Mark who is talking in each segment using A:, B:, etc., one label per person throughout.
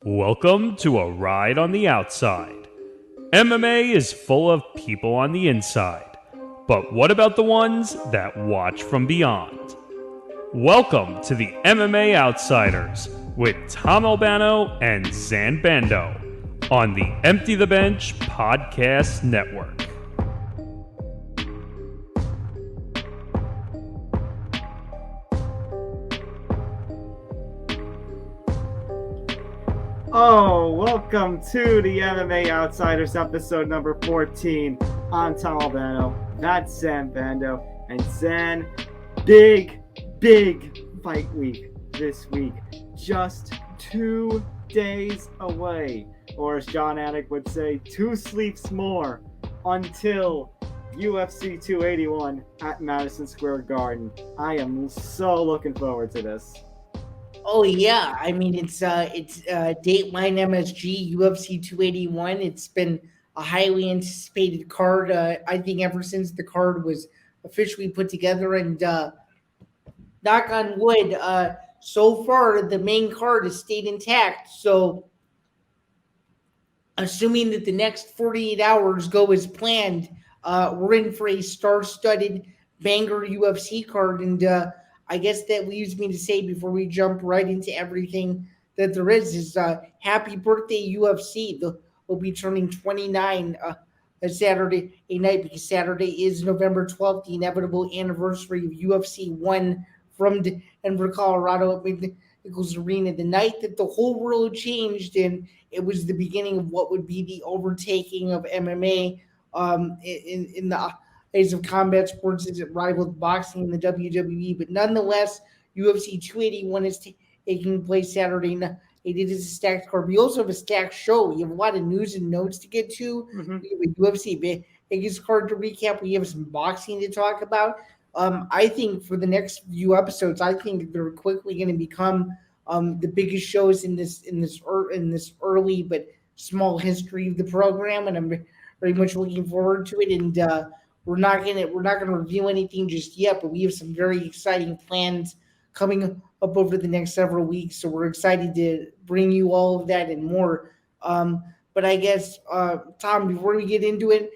A: Welcome to a ride on the outside. MMA is full of people on the inside, but what about the ones that watch from beyond? Welcome to the MMA Outsiders with Tom Albano and Zain Bando on the Empty the Bench Podcast Network.
B: Oh, welcome to the MMA Outsiders episode number 14. I'm Tom Albano, that's Zain Bando, and Zain, big fight week this week. Just 2 days away, or as John Anik would say, 2 sleeps more until UFC 281 at Madison Square Garden. I am so looking forward to this.
C: Oh yeah, I mean it's Dateline MSG UFC 281. It's been a highly anticipated card. I think ever since the card was officially put together, and knock on wood, so far the main card has stayed intact. So, assuming that the next 48 hours go as planned, we're in for a star-studded banger UFC card, and I guess that leaves me to say before we jump right into everything that there is happy birthday UFC. They'll be turning 29 Saturday night, because Saturday is November 12th, the inevitable anniversary of UFC 1 from Denver, Colorado at Nichols Arena, the night that the whole world changed, and it was the beginning of what would be the overtaking of MMA in the days of combat sports as it rivaled boxing in the WWE. But nonetheless, UFC 281 is taking place Saturday night. It is a stacked card. We also have a stacked show. We have a lot of news and notes to get to. Mm-hmm. We have a UFC biggest card to recap. We have some boxing to talk about. I think for the next few episodes, I think they're quickly going to become the biggest shows in this early but small history of the program, and I'm very much looking forward to it. And we're not gonna review anything just yet, but we have some very exciting plans coming up over the next several weeks. So we're excited to bring you all of that and more. But I guess, Tom, before we get into it,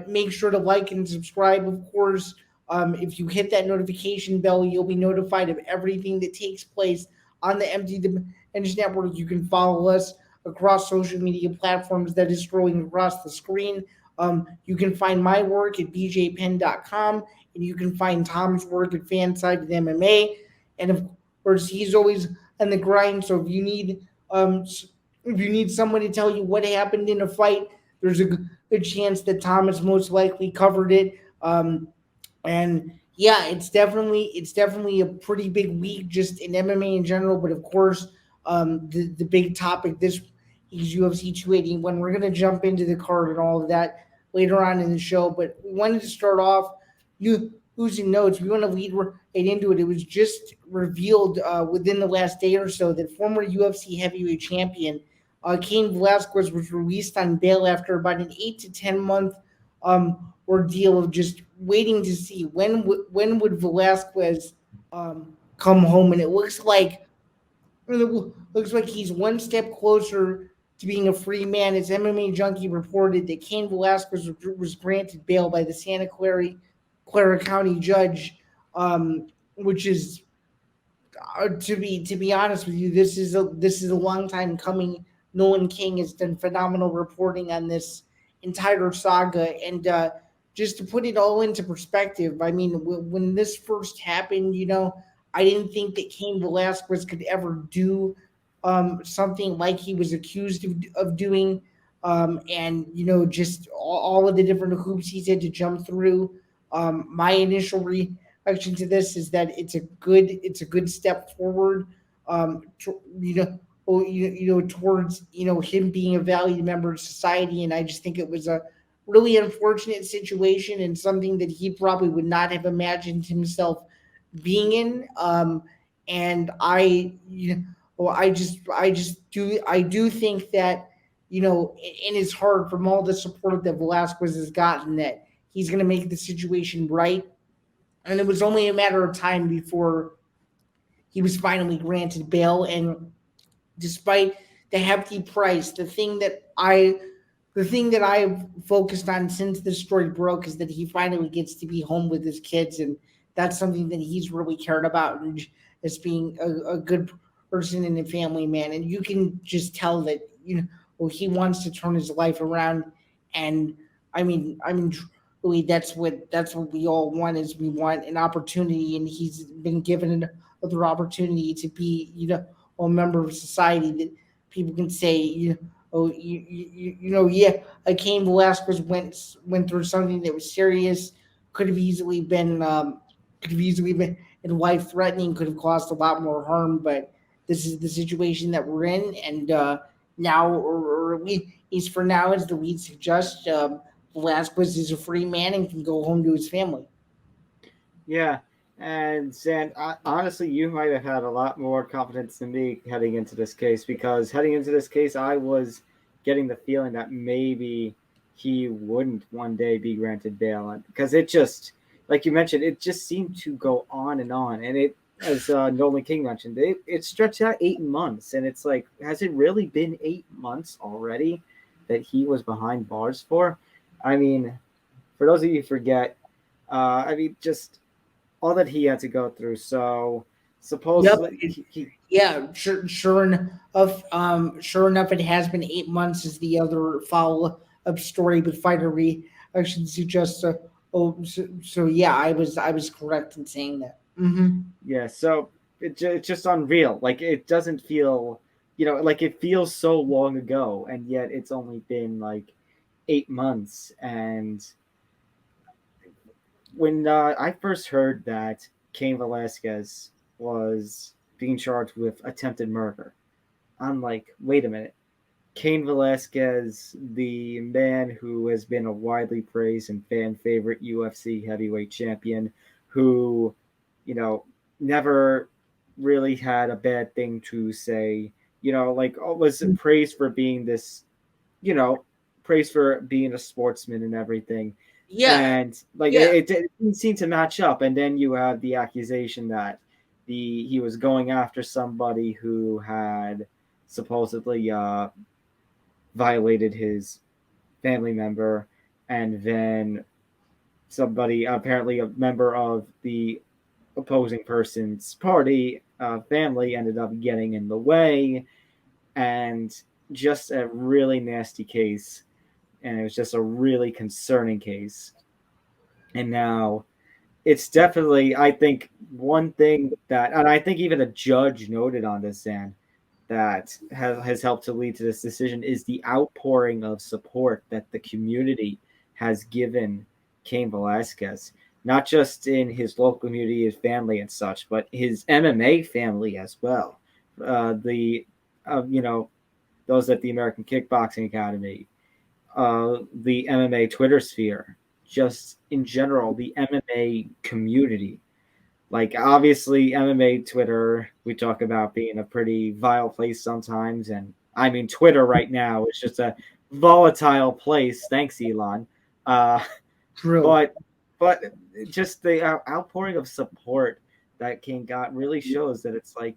C: make sure to like and subscribe, of course. If you hit that notification bell, you'll be notified of everything that takes place on the Empty the Bench Network. You can follow us across social media platforms that is scrolling across the screen. You can find my work at bjpenn.com, and you can find Tom's work at Fansided MMA. And of course, he's always on the grind. So if you need someone to tell you what happened in a fight, there's a good chance that Tom has most likely covered it. And yeah, it's definitely a pretty big week just in MMA in general. But of course, the big topic this is UFC 281. We're going to jump into the card and all of that later on in the show, but we wanted to start off losing notes. We want to lead right into it. It was just revealed within the last day or so that former UFC heavyweight champion Cain Velasquez was released on bail after about an 8 to 10 month ordeal of just waiting to see when would Velasquez come home, and it looks like he's one step closer to being a free man. As MMA Junkie reported that Cain Velasquez was granted bail by the Santa Clara County judge, which is, to be honest with you, this is a long time coming. Nolan King has done phenomenal reporting on this entire saga, and just to put it all into perspective, I mean, when this first happened, I didn't think that Cain Velasquez could ever do something like he was accused of doing, and just all of the different hoops he's had to jump through. My initial reaction to this is that it's a good step forward, towards him being a valued member of society. And I just think it was a really unfortunate situation and something that he probably would not have imagined himself being in. And I do think that, in his heart, from all the support that Velasquez has gotten, that he's going to make the situation right. And it was only a matter of time before he was finally granted bail. And despite the hefty price. The thing that I've focused on since this story broke is that he finally gets to be home with his kids, and that's something that he's really cared about, and as being a good person and a family man. And you can just tell that he wants to turn his life around. And I mean, really, that's what we all want, is we want an opportunity, and he's been given another opportunity to be a member of society that people can say oh, yeah, Cain Velasquez went through something that was serious, could have easily been life threatening, could have caused a lot more harm. But this is the situation that we're in, and now, or at least for now, as the lead suggests, Velasquez is a free man and can go home to his family.
B: Yeah, and Zan, honestly, you might have had a lot more confidence than me heading into this case, because heading into this case, I was getting the feeling that maybe he wouldn't one day be granted bail, because it just, like you mentioned, it just seemed to go on, and it, as Nolan King mentioned, it stretched out 8 months, and it's like, has it really been 8 months already that he was behind bars for? I mean, for those of you who forget, just all that he had to go through. So supposedly,
C: Yeah, sure enough, it has been 8 months. Is the other follow-up story, but fighter reaction suggests. So yeah, I was correct in saying that. Mm-hmm.
B: Yeah, so it's just unreal. Like, it doesn't feel, like it feels so long ago, and yet it's only been like 8 months. And when I first heard that Cain Velasquez was being charged with attempted murder, I'm like, wait a minute. Cain Velasquez, the man who has been a widely praised and fan favorite UFC heavyweight champion, who, never really had a bad thing to say, was praised for being this, praised for being a sportsman and everything.
C: Yeah,
B: And like
C: yeah,
B: it didn't seem to match up. And then you have the accusation that he was going after somebody who had supposedly violated his family member, and then somebody, apparently a member of the opposing person's party family, ended up getting in the way, and just a really nasty case. And it was just a really concerning case. And now it's definitely, I think, one thing that, and I think even a judge noted on this, Zan, that has helped to lead to this decision, is the outpouring of support that the community has given Cain Velasquez, not just in his local community, his family and such, but his MMA family as well. Those at the American Kickboxing Academy, the MMA Twitter sphere, just in general, the MMA community. Like, obviously, MMA Twitter, we talk about being a pretty vile place sometimes. And I mean, Twitter right now is just a volatile place. Thanks, Elon.
C: true.
B: But just the outpouring of support that King got really shows that it's like,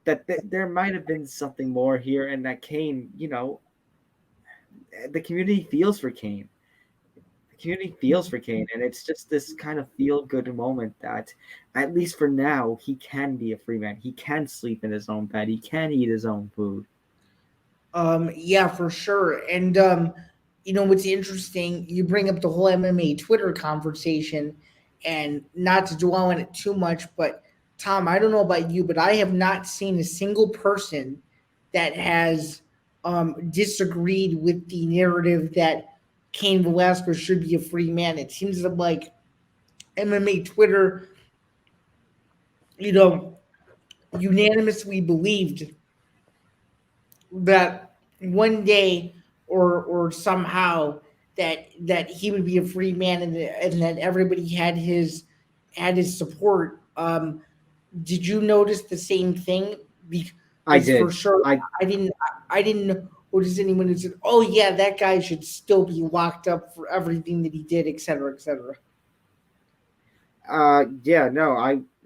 B: that there might have been something more here, and that Cain, the community feels for Cain. Community feels for Cain, and it's just this kind of feel-good moment that, at least for now, he can be a free man. He can sleep in his own bed. He can eat his own food.
C: Yeah, for sure. And what's interesting, you bring up the whole MMA Twitter conversation, and not to dwell on it too much, but Tom, I don't know about you, but I have not seen a single person that has disagreed with the narrative that Cain Velasquez should be a free man. It seems like MMA Twitter, unanimously believed that one day, or somehow, that he would be a free man, and that everybody had his support. Did you notice the same thing? Because
B: I did.
C: For sure. I didn't notice anyone who said, "Oh yeah, that guy should still be locked up for everything that he did, etc., etc."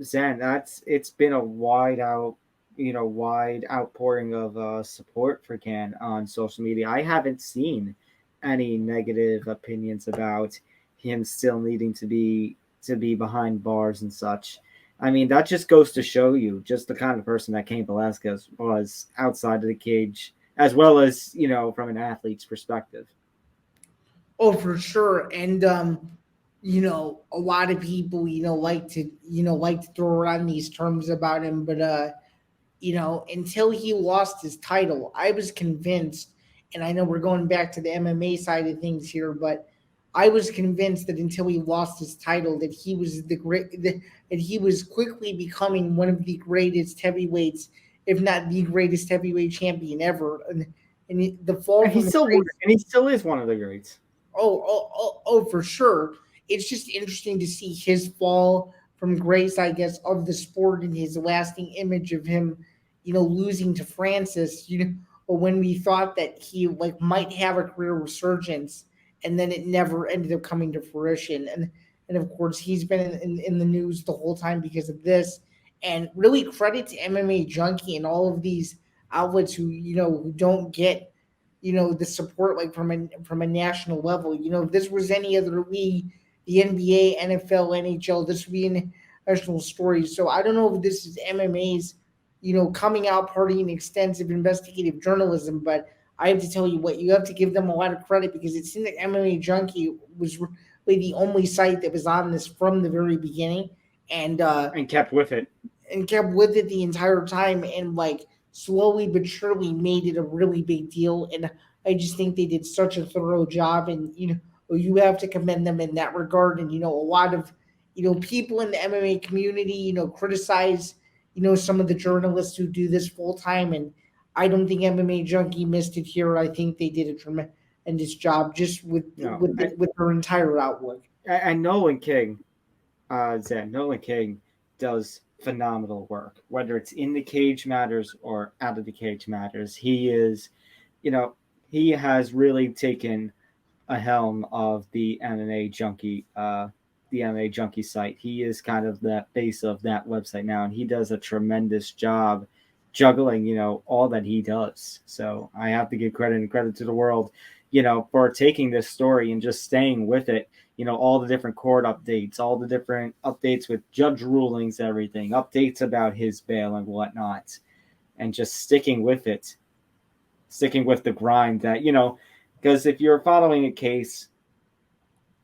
B: Zan, it's been a wide out wide outpouring of support for Can on social media. I haven't seen any negative opinions about him still needing to be behind bars and such. I mean, that just goes to show you just the kind of person that Cain Velasquez was outside of the cage, as well as from an athlete's perspective.
C: Oh, for sure. And a lot of people, like to throw around these terms about him, but until he lost his title, I was convinced, and I know we're going back to the MMA side of things here, but I was convinced that until he lost his title, that he was that he was quickly becoming one of the greatest heavyweights, if not the greatest heavyweight champion ever. And the fall
B: And
C: from the
B: he still is one of the greats.
C: for sure. It's just interesting to see his fall from grace, I guess, of the sport and his lasting image of him, losing to Francis, or when we thought that he might have a career resurgence, and then it never ended up coming to fruition. And of course, he's been in the news the whole time because of this. And really credit to MMA Junkie and all of these outlets who don't get the support from a national level. If this was any other league, the NBA, NFL, NHL, this would be a national story. So I don't know if this is MMA's coming out party and extensive investigative journalism, but I have to tell you what, you have to give them a lot of credit because it seemed that MMA Junkie was really the only site that was on this from the very beginning, and
B: kept with it
C: the entire time, and slowly but surely made it a really big deal. And I just think they did such a thorough job, and you have to commend them in that regard. And a lot of people in the MMA community criticize some of the journalists who do this full time, and I don't think MMA Junkie missed it here. I think they did a tremendous job just with their entire outlook.
B: And Nolan King, Nolan King does phenomenal work, whether it's in the cage matters or out of the cage matters. He is, he has really taken a helm of the MMA Junkie site. He is kind of the face of that website now, and he does a tremendous job juggling, all that he does. So I have to give credit to the world, for taking this story and just staying with it. All the different court updates, all the different updates with judge rulings, everything, updates about his bail and whatnot, and just sticking with it, sticking with the grind that, because if you're following a case,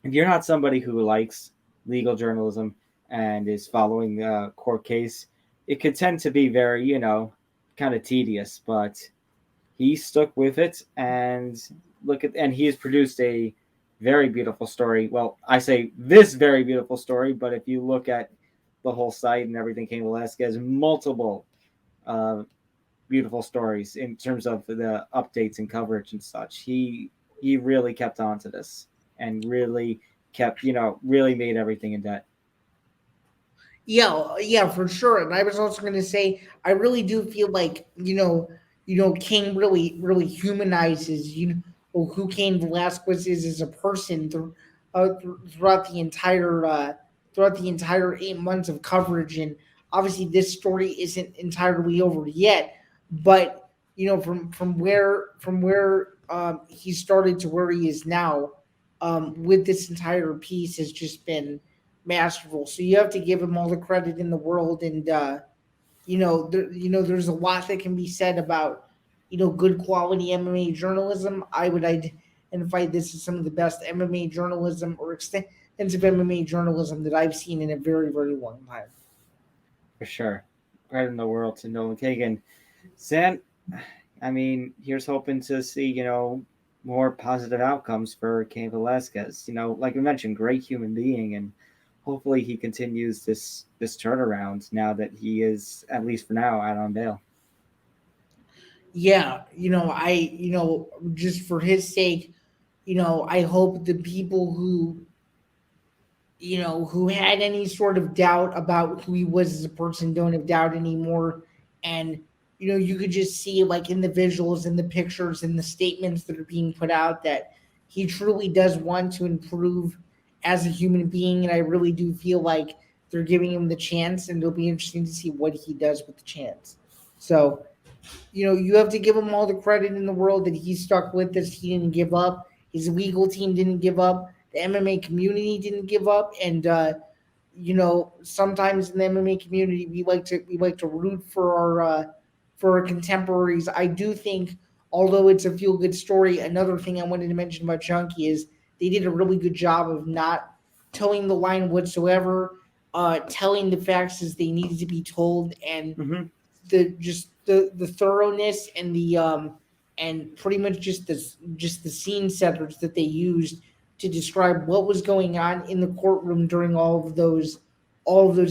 B: if you're not somebody who likes legal journalism and is following a court case, it could tend to be very, kind of tedious, but he stuck with it, and he has produced a very beautiful story. Well, I say this very beautiful story, but if you look at the whole site and everything, Cain Velasquez, multiple beautiful stories in terms of the updates and coverage and such. He really kept on to this and really kept, really made everything in debt.
C: Yeah, for sure. And I was also going to say, I really do feel like, King really humanizes, who Cain Velasquez is as a person throughout the entire 8 months of coverage. And obviously this story isn't entirely over yet, but, from where he started to where he is now, with this entire piece has just been masterful. So you have to give him all the credit in the world. And there's a lot that can be said about good quality MMA journalism. I would identify this as some of the best MMA journalism or extensive MMA journalism that I've seen in a very, very long time.
B: For sure. Right in the world to Nolan Kagan. Zain, I mean, here's hoping to see, more positive outcomes for Cain Velasquez. Like we mentioned, great human being, and hopefully he continues this turnaround now that he is, at least for now, out on bail.
C: Yeah, just for his sake, I hope the people who had any sort of doubt about who he was as a person don't have doubt anymore. And, you could just see in the visuals and the pictures and the statements that are being put out that he truly does want to improve as a human being. And I really do feel like they're giving him the chance, and it'll be interesting to see what he does with the chance. So, you have to give him all the credit in the world that he stuck with this. He didn't give up. His legal team didn't give up. The MMA community didn't give up. And sometimes in the MMA community, we like to root for our contemporaries. I do think, although it's a feel good story, another thing I wanted to mention about Chunky is they did a really good job of not towing the line whatsoever, telling the facts as they needed to be told, and the thoroughness and the and pretty much just the scene setters that they used to describe what was going on in the courtroom during all of those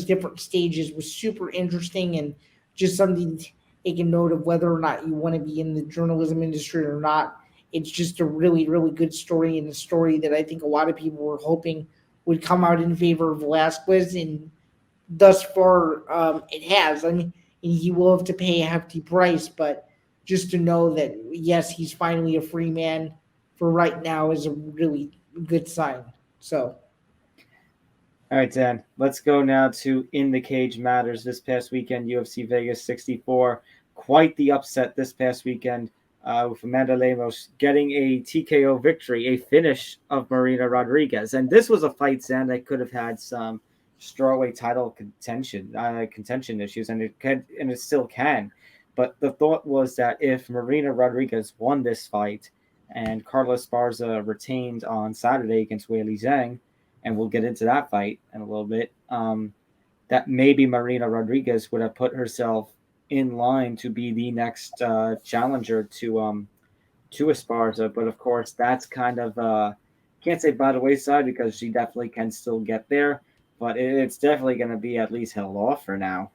C: different stages was super interesting, and just something to take a note of whether or not you want to be in the journalism industry or not. It's just a really, really good story, and a story that I think a lot of people were hoping would come out in favor of Velasquez, and thus far it has. I mean, he will have to pay a hefty price, but just to know that, yes, he's finally a free man for right now is a really good sign. So,
B: All right, Dan. Let's go now to In the Cage Matters. This past weekend, UFC Vegas 64. Quite the upset this past weekend with Amanda Lemos getting a TKO victory, a finish of Marina Rodriguez. And this was a fight, Dan, that could have had some strawweight title contention issues, and it still can. But the thought was that if Marina Rodriguez won this fight and Carla Esparza retained on Saturday against Weili Zhang, and we'll get into that fight in a little bit, that maybe Marina Rodriguez would have put herself in line to be the next challenger to Esparza. But of course, that's kind of can't say by the wayside, because she definitely can still get there, but it's definitely going to be at least held off for now.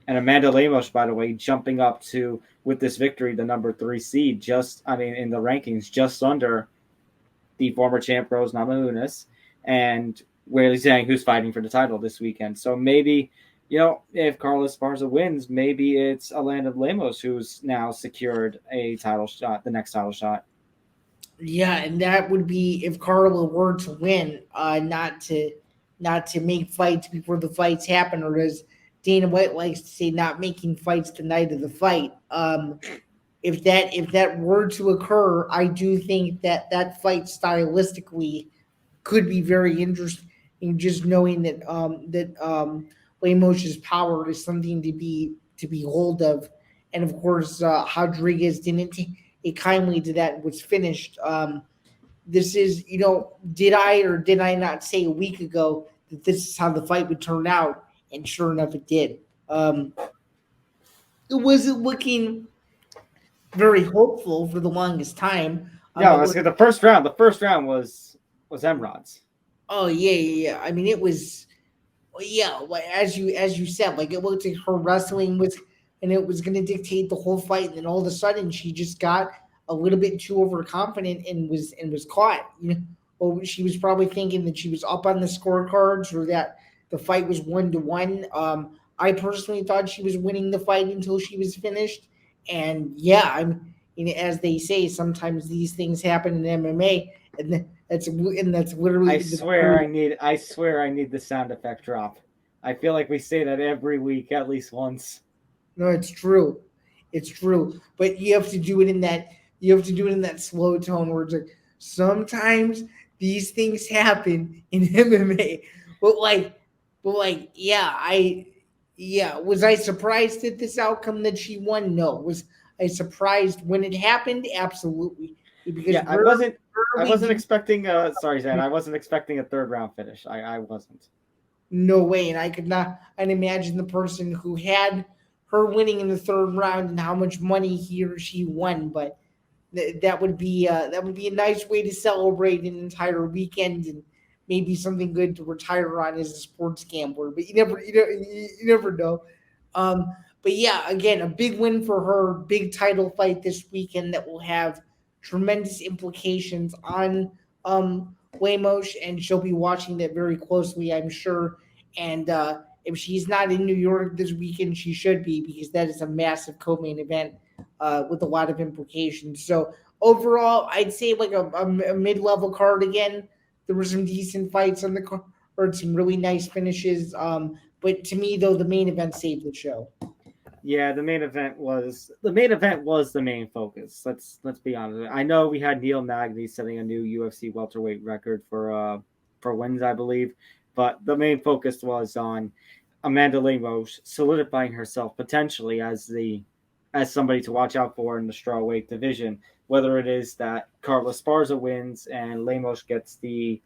B: And Amanda Lemos, by the way, jumping up to, with this victory, the number 3 seed, in the rankings, just under the former champ Rose Namajunas and Weili Zhang, who's fighting for the title this weekend. So maybe, if Carlos Esparza wins, maybe it's Amanda Lemos who's now secured a title shot, the next title shot.
C: yeah, and that would be if Carla were to win, not to make fights before the fights happen, or as Dana White likes to say, not making fights the night of the fight. If that were to occur, I do think that fight stylistically could be very interesting. Just knowing that Lemos' power is something to behold of, and of course Rodriguez didn't take it kindly to that, was finished. This is, did I or did I not say a week ago that this is how the fight would turn out? And sure enough, it did. It wasn't looking very hopeful for the longest time.
B: Yeah, the first round. The first round was Emrod's.
C: Oh yeah. I mean, it was, as you said, like, it looked like her wrestling was, and it was going to dictate the whole fight, and then all of a sudden she just got a little bit too overconfident and was caught. Or she was probably thinking that she was up on the scorecards, or that the fight was 1-1. I personally thought she was winning the fight until she was finished. And yeah, as they say, sometimes these things happen in MMA, and that's literally.
B: I swear I need the sound effect drop. I feel like we say that every week at least once.
C: No, it's true. It's true. But you have to do it in that. You have to do it in that slow tone where it's like, sometimes these things happen in MMA. But was I surprised at this outcome that she won? No. Was I surprised when it happened? Absolutely. Because
B: I wasn't expecting sorry, Zain, I wasn't expecting a third round finish. I wasn't.
C: No way. And I could not. I'd imagine the person who had her winning in the third round and how much money he or she won. But that would be a nice way to celebrate an entire weekend, and maybe something good to retire on as a sports gambler. But you never know. But yeah, again, a big win for her, big title fight this weekend that will have tremendous implications on Lemos, and she'll be watching that very closely, I'm sure. And if she's not in New York this weekend, she should be, because that is a massive co-main event with a lot of implications. So overall, I'd say like a mid-level card again. There were some decent fights on the card, or some really nice finishes. But to me, though, the main event saved the show.
B: Yeah, the main event was the main focus. Let's be honest. I know we had Neil Magny setting a new UFC welterweight record for wins, I believe, but the main focus was on Amanda Lemos solidifying herself potentially as somebody to watch out for in the strawweight division. Whether it is that Carla Esparza wins and Lemos gets the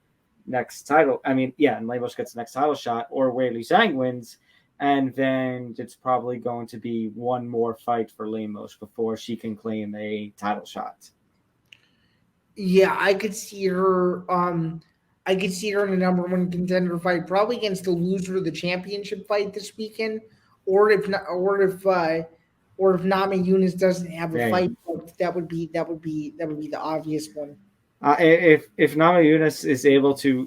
B: next title, and Lemos gets the next title shot, or Weili Zhang wins. And then it's probably going to be one more fight for Lemos before she can claim a title shot.
C: Yeah, I could see her. I could see her in a number one contender fight, probably against the loser of the championship fight this weekend, or if Namajunas doesn't have a fight, that would be the obvious one.
B: If Namajunas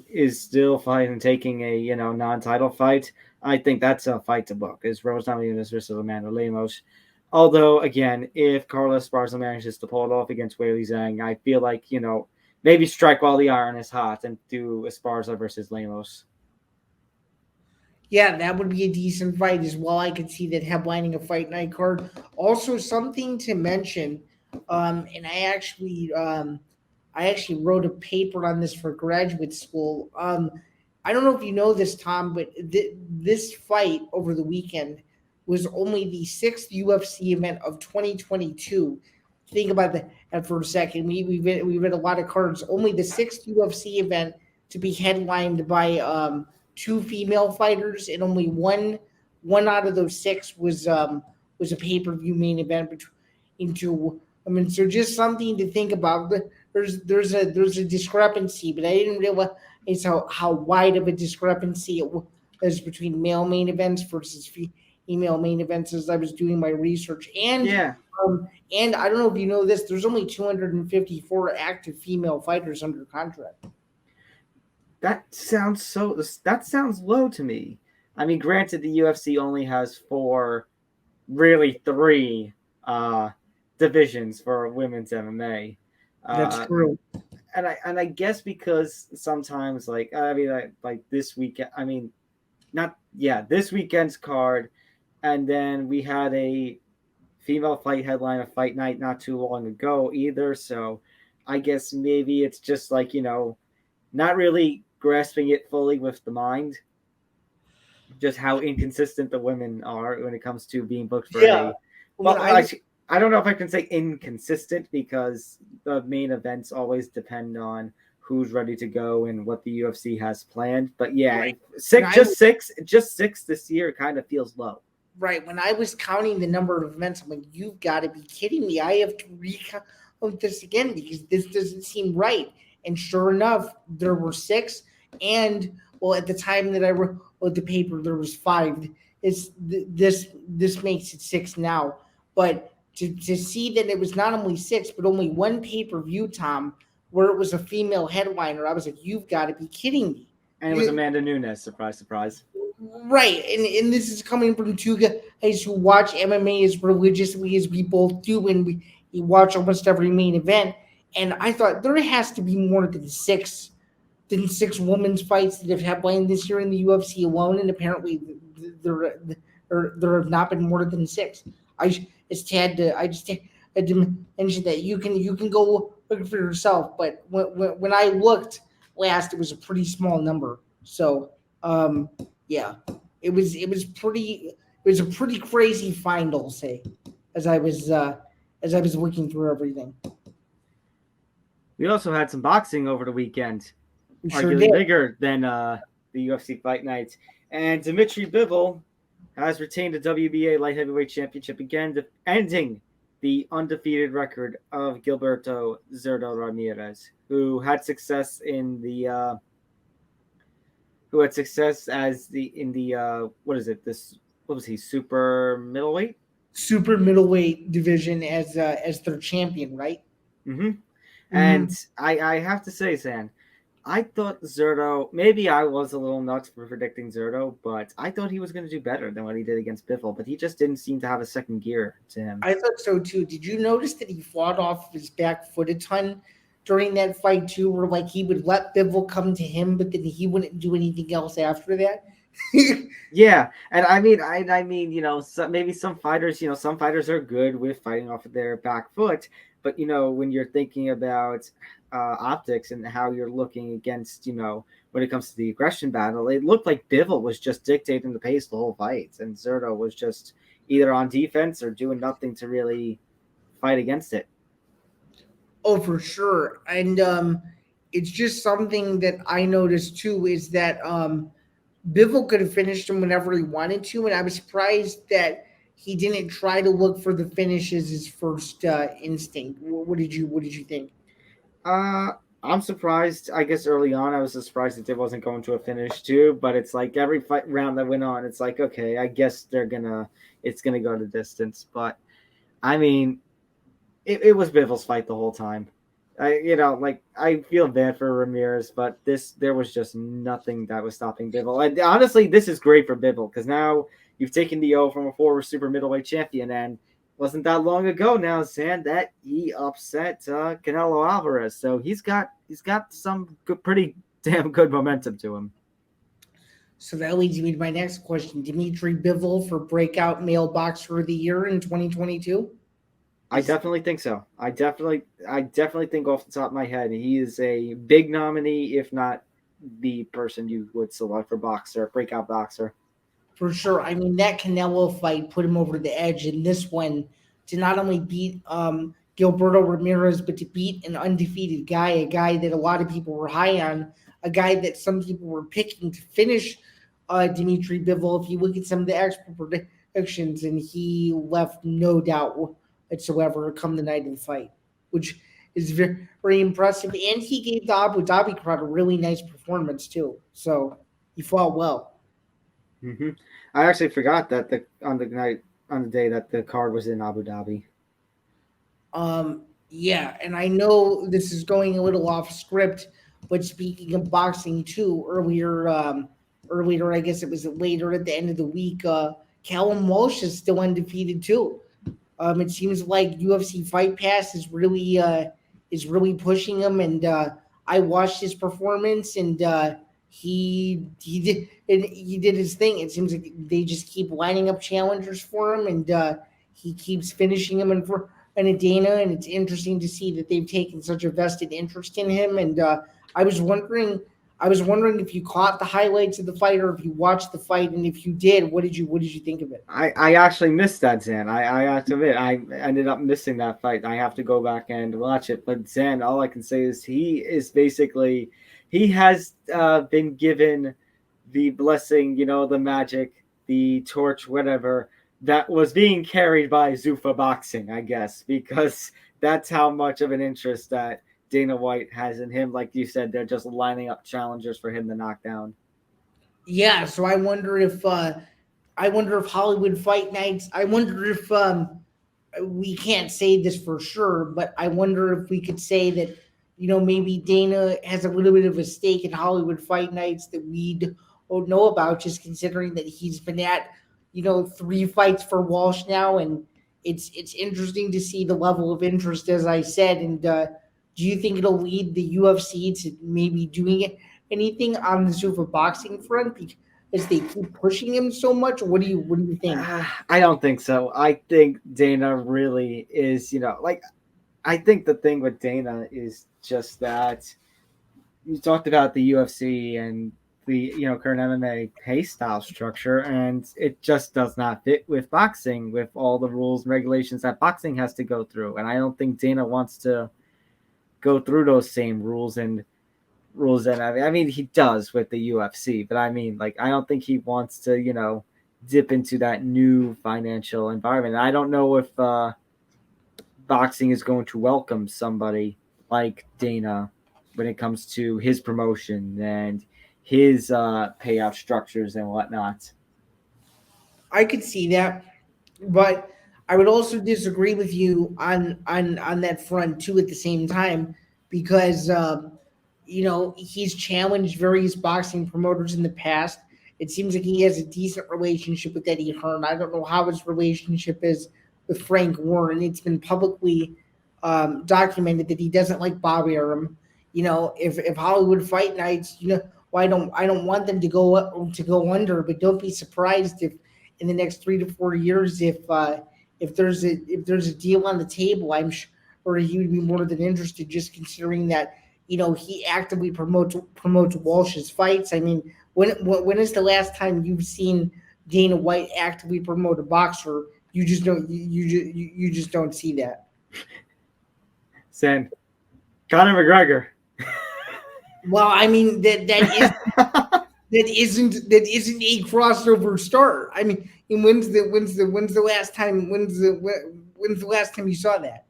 B: is still fighting and taking a non-title fight, I think that's a fight to book. Is Rose Namajunas versus Amanda Lemos. Although again, if Carla Esparza manages to pull it off against Weili Zhang, I feel like maybe strike while the iron is hot and do Esparza versus Lemos.
C: Yeah, that would be a decent fight as well. I could see that headlining a fight night card. Also, something to mention, and I actually wrote a paper on this for graduate school. I don't know if you know this, Tom, but this fight over the weekend was only the 6th UFC event of 2022. Think about that for a second. We read a lot of cards. Only the 6th UFC event to be headlined by 2 female fighters, and only one out of those 6 was a pay-per-view main event between 2. So just something to think about. There's a discrepancy, but I didn't realize how wide of a discrepancy it was between male main events versus female main events as I was doing my research. And and I don't know if you know this, there's only 254 active female fighters under contract.
B: That sounds low to me. I mean, granted, the UFC only has 3 divisions for women's MMA.
C: That's true.
B: And I guess because sometimes like this weekend, this weekend's card, and then we had a female fight headline of Fight Night not too long ago either. So I guess maybe it's just like, not really grasping it fully with the mind, just how inconsistent the women are when it comes to being booked for I don't know if I can say inconsistent because the main events always depend on who's ready to go and what the UFC has planned. But right. Six this year kind of feels low.
C: Right. When I was counting the number of events, I'm like, you've got to be kidding me. I have to recount this again because this doesn't seem right. And sure enough, there were 6. And at the time that I wrote the paper, there was 5. This makes it 6 now. But to see that it was not only 6, but only 1 pay-per-view, Tom, where it was a female headliner, I was like, you've got to be kidding me.
B: And it was Amanda Nunes, surprise, surprise.
C: Right, and this is coming from 2 guys who watch MMA as religiously as we both do, and we watch almost every main event. And I thought there has to be more than 6 women's fights that have headlined this year in the UFC alone, and apparently there have not been more than 6. I just had to mention that you can go look for yourself. But when I looked last, it was a pretty small number. So it was a pretty crazy find, I'll say, as I was looking through everything.
B: We also had some boxing over the weekend,
C: arguably
B: bigger than the UFC Fight Night, and Dmitry Bivol has retained the WBA light heavyweight championship again, ending the undefeated record of Gilberto Zurdo Ramirez, who had success super middleweight?
C: Super middleweight division as their champion, right?
B: Mm-hmm. And I have to say, Zan, I thought Zurdo, maybe I was a little nuts for predicting Zurdo, but I thought he was going to do better than what he did against Bivol, but he just didn't seem to have a second gear to him.
C: I thought so too. Did you notice that he fought off his back foot a ton during that fight too, where like he would let Bivol come to him, but then he wouldn't do anything else after that?
B: Yeah, and I mean, maybe some fighters, some fighters are good with fighting off of their back foot, but when you're thinking about optics and how you're looking against, when it comes to the aggression battle, it looked like Bivol was just dictating the pace the whole fight, and Zurdo was just either on defense or doing nothing to really fight against it.
C: Oh, for sure. And it's just something that I noticed too is that Bivol could have finished him whenever he wanted to, and I was surprised that he didn't try to look for the finish as his first instinct. What did you think?
B: I'm surprised. I guess early on, I was surprised that it wasn't going to a finish too. But it's like every fight round that went on, it's like, okay, I guess it's gonna go the distance. But I mean, it was Bivol's fight the whole time. I feel bad for Ramirez, but there was just nothing that was stopping Bivol. And honestly, this is great for Bivol because now you've taken the O from a former super middleweight champion, and wasn't that long ago now, Zain, that he upset Canelo Alvarez. So he's got some good, pretty damn good momentum to him.
C: So that leads me to my next question: Dmitry Bivol for breakout male boxer of the year in 2022.
B: I definitely think so. I definitely think off the top of my head, he is a big nominee, if not the person you would select for breakout boxer.
C: For sure. I mean, that Canelo fight put him over the edge, and this one to not only beat Gilberto Ramirez, but to beat an undefeated guy, a guy that a lot of people were high on, a guy that some people were picking to finish Dmitry Bivol. If you look at some of the expert predictions, and he left no doubt whatsoever come the night of the fight, which is very, very impressive. And he gave the Abu Dhabi crowd a really nice performance too. So he fought well.
B: Mm-hmm. I actually forgot that on the day that the card was in Abu Dhabi.
C: Yeah, and I know this is going a little off script, but speaking of boxing too, earlier, I guess it was later at the end of the week, Callum Walsh is still undefeated too. It seems like UFC Fight Pass is really pushing him, and I watched his performance, and he did his thing. It seems like they just keep lining up challengers for him, and he keeps finishing him in a Dana, and it's interesting to see that they've taken such a vested interest in him. And I was wondering if you caught the highlights of the fight or if you watched the fight, and if you did, what did you think of it?
B: I actually missed that, Zain. I have to admit, I ended up missing that fight. I have to go back and watch it. But Zain, all I can say is he has been given the blessing, the magic, the torch, whatever, that was being carried by Zuffa Boxing, I guess, because that's how much of an interest that Dana White has in him. Like you said, they're just lining up challengers for him to knock down.
C: Yeah, so I wonder if Hollywood Fight Nights. I wonder if we can't say this for sure, but I wonder if we could say that maybe Dana has a little bit of a stake in Hollywood Fight Nights that we don't know about, just considering that he's been at 3 fights for Walsh now, and it's interesting to see the level of interest, as I said. And do you think it'll lead the UFC to maybe doing anything on the Zuffa Boxing front because they keep pushing him so much? Or what do you think?
B: I don't think so. I think Dana really is, I think the thing with Dana is just that you talked about the UFC and the current MMA pay style structure, and it just does not fit with boxing, with all the rules and regulations that boxing has to go through. And I don't think Dana wants to go through those same rules that he does with the UFC, but I don't think he wants to dip into that new financial environment. And I don't know if boxing is going to welcome somebody like Dana when it comes to his promotion and his payout structures and whatnot.
C: I could see that, but I would also disagree with you on that front too at the same time, because he's challenged various boxing promoters in the past. It seems like he has a decent relationship with Eddie Hearn. I don't know how his relationship is with Frank Warren. It's been publicly documented that he doesn't like Bobby Arum. If Hollywood Fight Nights, I don't want them to go under, but don't be surprised if in the next 3 to 4 years, if there's a deal on the table, I'm sure he would be more than interested, just considering that he actively promotes Walsh's fights. I mean, when is the last time you've seen Dana White actively promote a boxer? You just just don't see that.
B: Sen, Conor McGregor.
C: Well, I mean that isn't a crossover star. I mean, when's the last time you saw that?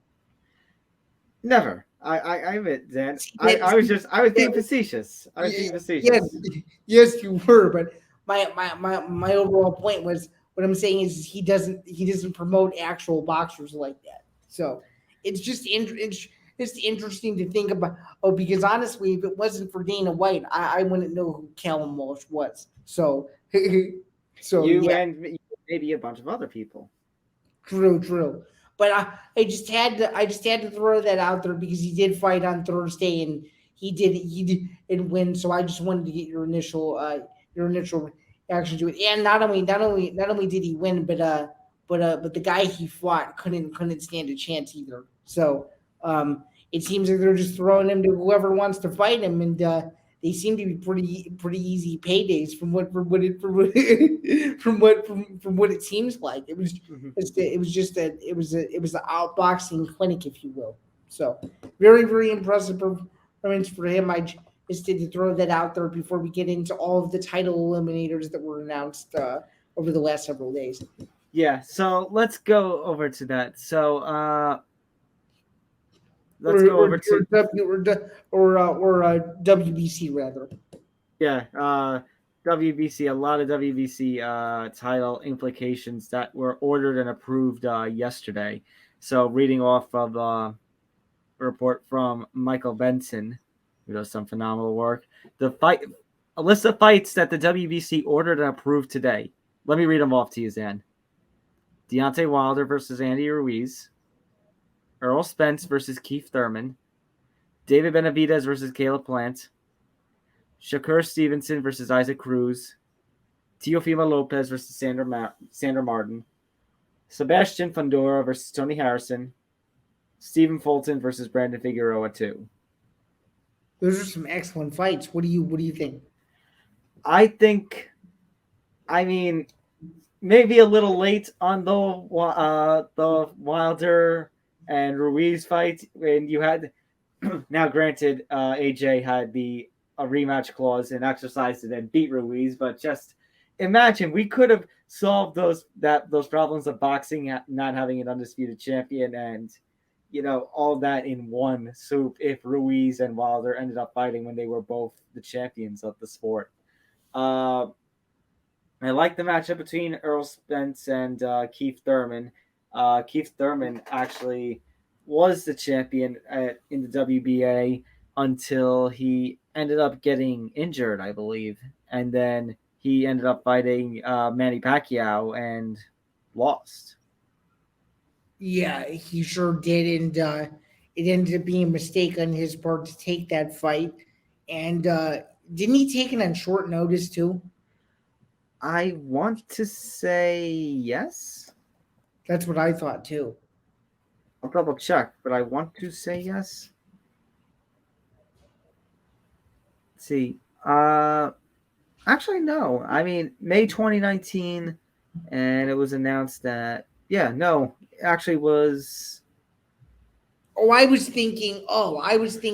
B: Never. I admit, Zan. I was being facetious.
C: Yes, you were. But my overall point was, what I'm saying is he doesn't promote actual boxers like that. So it's just interesting to think about. Oh, because honestly, if it wasn't for Dana White, I wouldn't know who Callum Walsh was. So
B: and maybe a bunch of other people.
C: True. But I just had to throw that out there because he did fight on Thursday and he did win. So I just wanted to get your initial reaction to it. And not only did he win, but the guy he fought couldn't stand a chance either. So it seems like they're just throwing him to whoever wants to fight him, and they seem to be pretty easy paydays from what it seems like. It was an outboxing clinic, if you will. So very, very impressive performance for him. I just did to throw that out there before we get into all of the title eliminators that were announced over the last several days.
B: Yeah, so let's go over to that. So let's go over to
C: WBC rather.
B: Yeah, WBC. A lot of WBC title implications that were ordered and approved yesterday. So reading off of a report from Michael Benson, who does some phenomenal work. A list of fights that the WBC ordered and approved today. Let me read them off to you, Zan. Deontay Wilder versus Andy Ruiz. Errol Spence versus Keith Thurman. David Benavidez versus Caleb Plant. Shakur Stevenson versus Isaac Cruz. Teofimo Lopez versus Sandra Martin. Sebastian Fundora versus Tony Harrison. Stephen Fulton versus Brandon Figueroa 2.
C: Those are some excellent fights. What do you think?
B: I mean, maybe a little late on the Wilder and Ruiz fight when you had. Now, granted, AJ had a rematch clause and exercised it and beat Ruiz, but just imagine we could have solved those problems of boxing, not having an undisputed champion, and all that in one soup if Ruiz and Wilder ended up fighting when they were both the champions of the sport. I like the matchup between Errol Spence and Keith Thurman. Keith Thurman actually was the champion in the WBA until he ended up getting injured, I believe. And then he ended up fighting Manny Pacquiao and lost.
C: Yeah, he sure did. And it ended up being a mistake on his part to take that fight. And didn't he take it on short notice too?
B: I want to say yes.
C: That's what I thought too.
B: I'll double check, but I want to say yes. Let's see. Actually, no. I mean, May 2019, and it was announced that actually was.
C: I was thinking.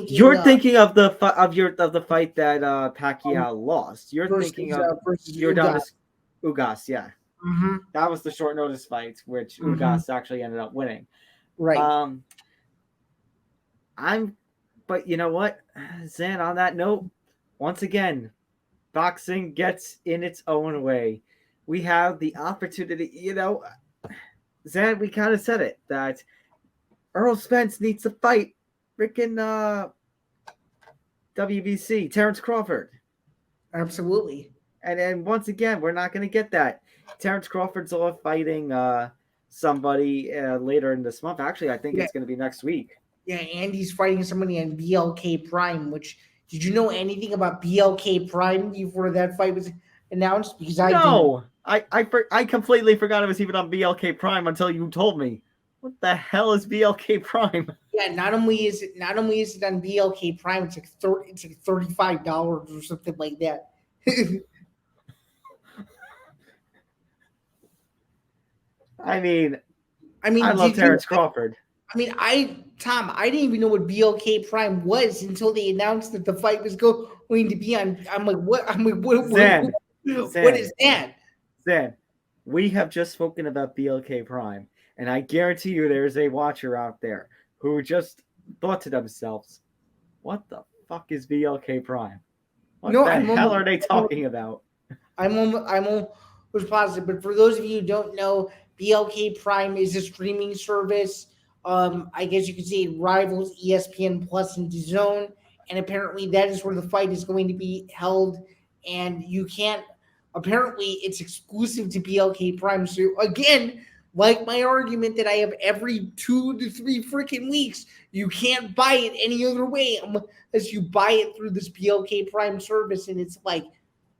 B: You're thinking of the fight that Pacquiao lost. You're thinking of Yordanis Ugas, yeah.
C: Mm-hmm.
B: That was the short notice fight, which Ugas actually ended up winning.
C: Right.
B: But you know what, Zan? On that note, once again, boxing gets in its own way. We have the opportunity, Zan. We kind of said it that Errol Spence needs to fight freaking WBC Terrence Crawford.
C: Absolutely.
B: And then once again, we're not going to get that. Terrence Crawford's off fighting somebody later in this month. Actually, I think it's going to be next week.
C: Yeah, Andy's fighting somebody on BLK Prime, which Did you know anything about BLK Prime before that fight was announced? Because I
B: No, I completely forgot it was even on BLK Prime until you told me. What the hell is BLK Prime?
C: Yeah, not only is it on BLK Prime, it's like $35 or something like that.
B: I mean,
C: I
B: love Terrence Crawford.
C: Tom, I didn't even know what BLK Prime was until they announced that the fight was going to be on. I'm like, what?
B: Zain,
C: what is that?
B: Zain, we have just spoken about BLK Prime, and I guarantee you there's a watcher out there who just thought to themselves, what the fuck is BLK Prime? What the hell are they talking about?
C: I'm almost positive, but for those of you who don't know, BLK Prime is a streaming service. I guess you could say it rivals ESPN Plus and DAZN, and apparently that is where the fight is going to be held. And you can't. Apparently, it's exclusive to BLK Prime. So again, like my argument that I have every 2 to 3 freaking weeks, you can't buy it any other way unless you buy it through this BLK Prime service. And it's like,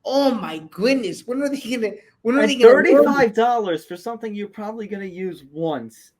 C: oh my goodness, when are they gonna? When are they gonna?
B: $35 for something you're probably gonna use once.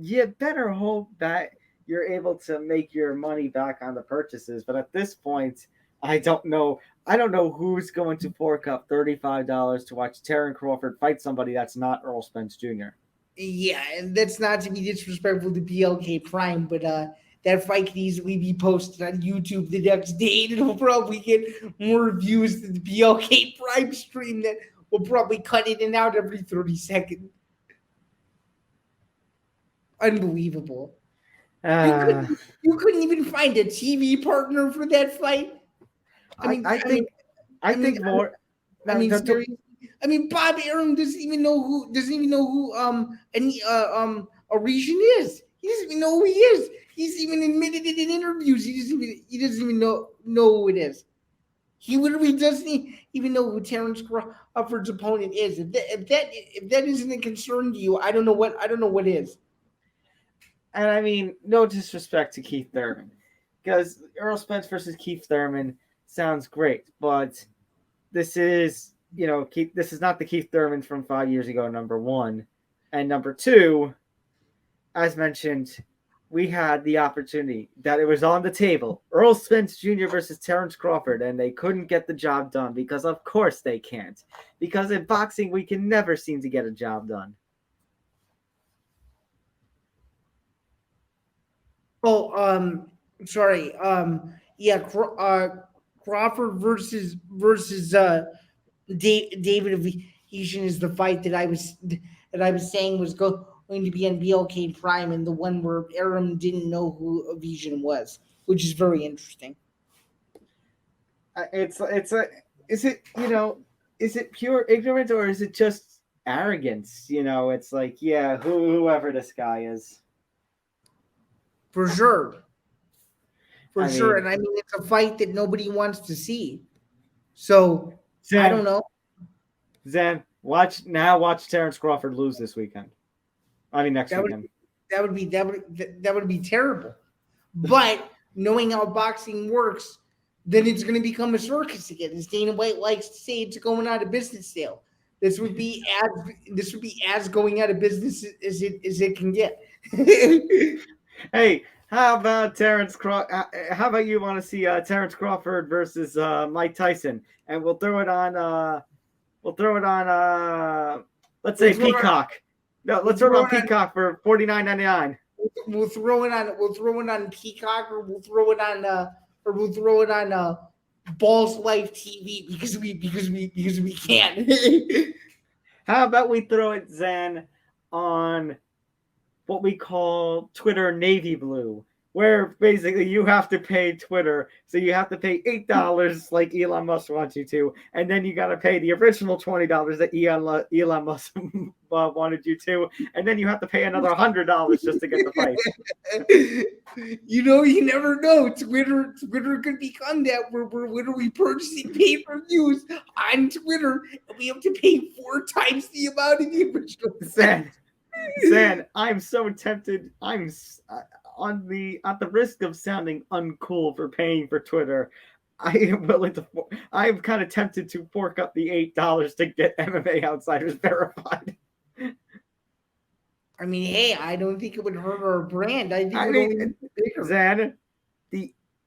B: You better hope that you're able to make your money back on the purchases. But at this point, I don't know. I don't know who's going to fork up $35 to watch Terrence Crawford fight somebody that's not Earl Spence Jr.
C: Yeah, and that's not to be disrespectful to BLK Prime, but that fight can easily be posted on YouTube the next day, and it'll probably get more views than the BLK Prime stream that will probably cut in and out every 30 seconds. Unbelievable. You couldn't even find a TV partner for that fight.
B: I think
C: Bob Arum doesn't even know who Arisian is. He doesn't even know who he is. He's even admitted it in interviews. He doesn't even know who it is. He literally doesn't even know who Terrence Crawford's opponent is. If that isn't a concern to you, I don't know what is.
B: And I mean, no disrespect to Keith Thurman, because Earl Spence versus Keith Thurman sounds great, but this is this is not the Keith Thurman from 5 years ago, number one. And number two, as mentioned, we had the opportunity that it was on the table. Earl Spence Jr. versus Terrence Crawford, and they couldn't get the job done because of course they can't. Because in boxing, we can never seem to get a job done.
C: Oh, sorry. Crawford versus David Evian is the fight that I was saying was going to be on BLK Prime, and the one where Arum didn't know who Evian was, which is very interesting.
B: Is it pure ignorance or is it just arrogance? It's like, yeah, whoever this guy is.
C: For sure. And I mean, it's a fight that nobody wants to see. So, Zain, I don't know.
B: Zain, watch Terrence Crawford lose this weekend. I mean, next weekend.
C: That would be terrible. But knowing how boxing works, then it's going to become a circus again. As Dana White likes to say, it's going out of business sale. This would be as going out of business as it can get.
B: Hey, how about how about you want to see Terrence Crawford versus Mike Tyson, and we'll throw it on let's say Peacock. Let's throw it on Peacock for $49.99.
C: We'll throw it on Peacock, or we'll throw it on Balls Life TV because we can.
B: How about we throw it, Zain, on what we call Twitter Navy Blue, where basically you have to pay Twitter. So you have to pay $8 like Elon Musk wants you to, and then you got to pay the original $20 that Elon Musk wanted you to, and then you have to pay another $100 just to get the fight.
C: You never know. Twitter could become that where we're literally purchasing pay-per-views on Twitter, and we have to pay 4 times the amount of the original.
B: Zain, I'm so tempted. at the risk of sounding uncool for paying for Twitter, I'm kind of tempted to fork up the $8 to get MMA Outsiders verified.
C: I mean, hey, I don't think it would hurt our brand. I think it would only make it bigger.
B: Zan,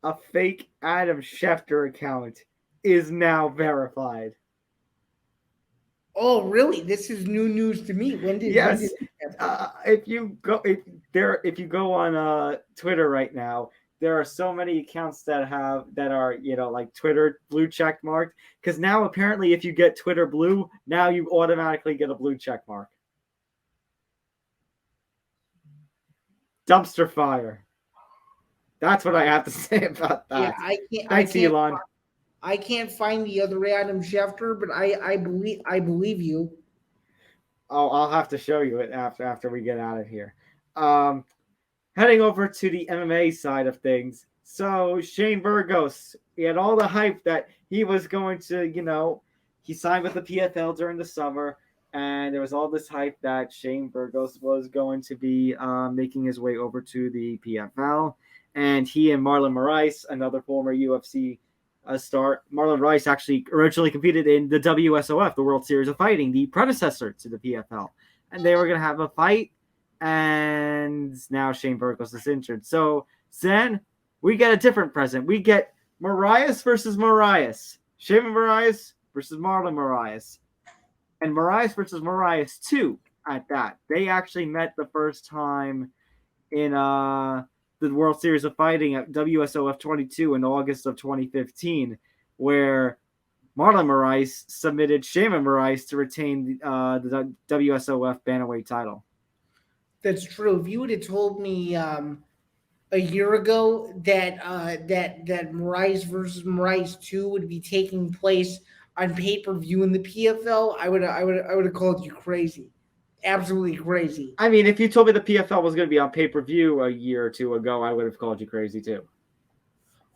B: a fake Adam Schefter account is now verified.
C: Oh, really? This is new news to me. When did?
B: Yes. If you go on Twitter right now, there are so many accounts that are like Twitter blue check marked, because now apparently if you get Twitter blue, now you automatically get a blue check mark. Dumpster fire. That's what I have to say about that.
C: Yeah,
B: Thanks, Elon.
C: I can't find the other Adam Schefter, but I believe you.
B: Oh, I'll have to show you it after we get out of here. Heading over to the MMA side of things. So Shane Burgos, he had all the hype that he was going to, he signed with the PFL during the summer, and there was all this hype that Shane Burgos was going to be making his way over to the PFL. And he and Marlon Moraes, another former UFC star, Marlon Moraes actually originally competed in the WSOF, the World Series of Fighting, the predecessor to the PFL. And they were going to have a fight, and now Shane Burgos is injured. So, Zen, we get a different present. We get Moraes versus Moraes. Sheymon Moraes versus Marlon Moraes. And Moraes versus Moraes 2 at that. They actually met the first time in the World Series of Fighting at WSOF 22 in August of 2015, where Marlon Moraes submitted Sheymon Moraes to retain the WSOF bantamweight title.
C: That's true. If you would have told me a year ago that Moraes versus Moraes 2 would be taking place on pay-per-view in the PFL, I would have called you crazy. Absolutely crazy.
B: I mean, if you told me the PFL was going to be on pay-per-view a year or two ago, I would have called you crazy too.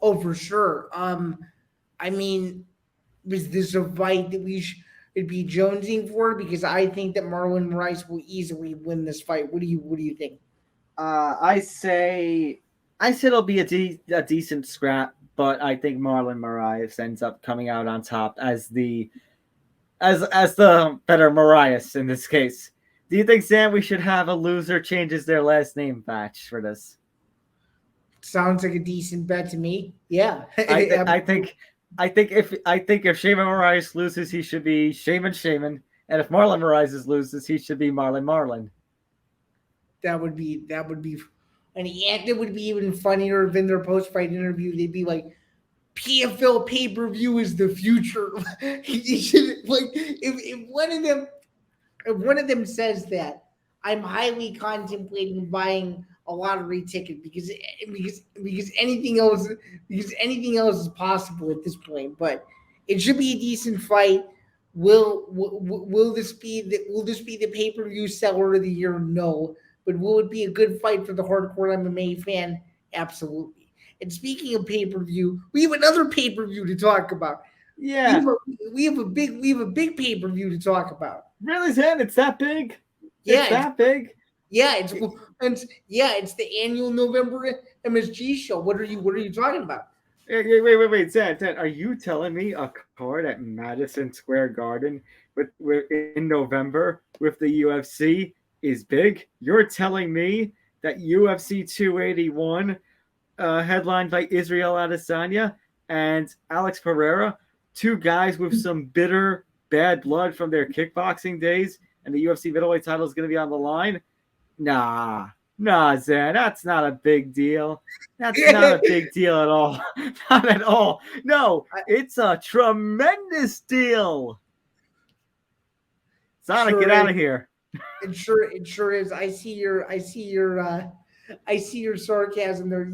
C: Oh, for sure. I mean, is this a fight that we should be jonesing for? Because I think that Marlon Moraes will easily win this fight. What do you think?
B: I say it'll be a decent scrap, but I think Marlon Moraes ends up coming out on top as the better Moraes in this case. Do you think, Sam, we should have a loser changes their last name match for this?
C: Sounds like a decent bet to me. Yeah.
B: I think if Sheymon Moraes loses, he should be Sheymon, and if Marlon Moraes loses, he should be Marlon.
C: That would be, and it would be even funnier if in their post-fight interview they'd be like, PFL pay-per-view is the future. You should, if one of them says that, I'm highly contemplating buying a lottery ticket because anything else is possible at this point. But it should be a decent fight. Will this be the pay-per-view seller of the year? No. But will it be a good fight for the hardcore MMA fan? Absolutely. And speaking of pay-per-view, we have another pay-per-view to talk about.
B: Yeah.
C: We have a big pay-per-view to talk about.
B: Really, Zen? It's that big?
C: Yeah,
B: it's that big?
C: Yeah, it's the annual November MSG show. What are you talking about?
B: Wait, Zen, are you telling me a card at Madison Square Garden with in November with the UFC is big? You're telling me that UFC 281 headlined by Israel Adesanya and Alex Pereira, two guys with some bitter bad blood from their kickboxing days, and the UFC middleweight title is going to be on the line? Nah, Zen, that's not a big deal. That's not a big deal at all. Not at all. No, it's a tremendous deal. Sonic,
C: sure
B: get out of here.
C: It sure is. I see your sarcasm there.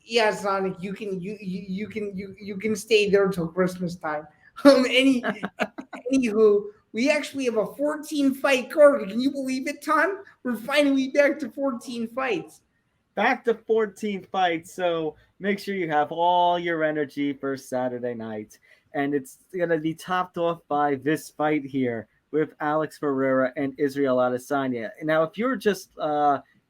C: Yeah, Sonic. You can stay there till Christmas time. Anywho, we actually have a 14-fight card. Can you believe it, Tom? We're finally back to 14 fights.
B: Back to 14 fights. So make sure you have all your energy for Saturday night. And it's going to be topped off by this fight here with Alex Pereira and Israel Adesanya. Now, if you're just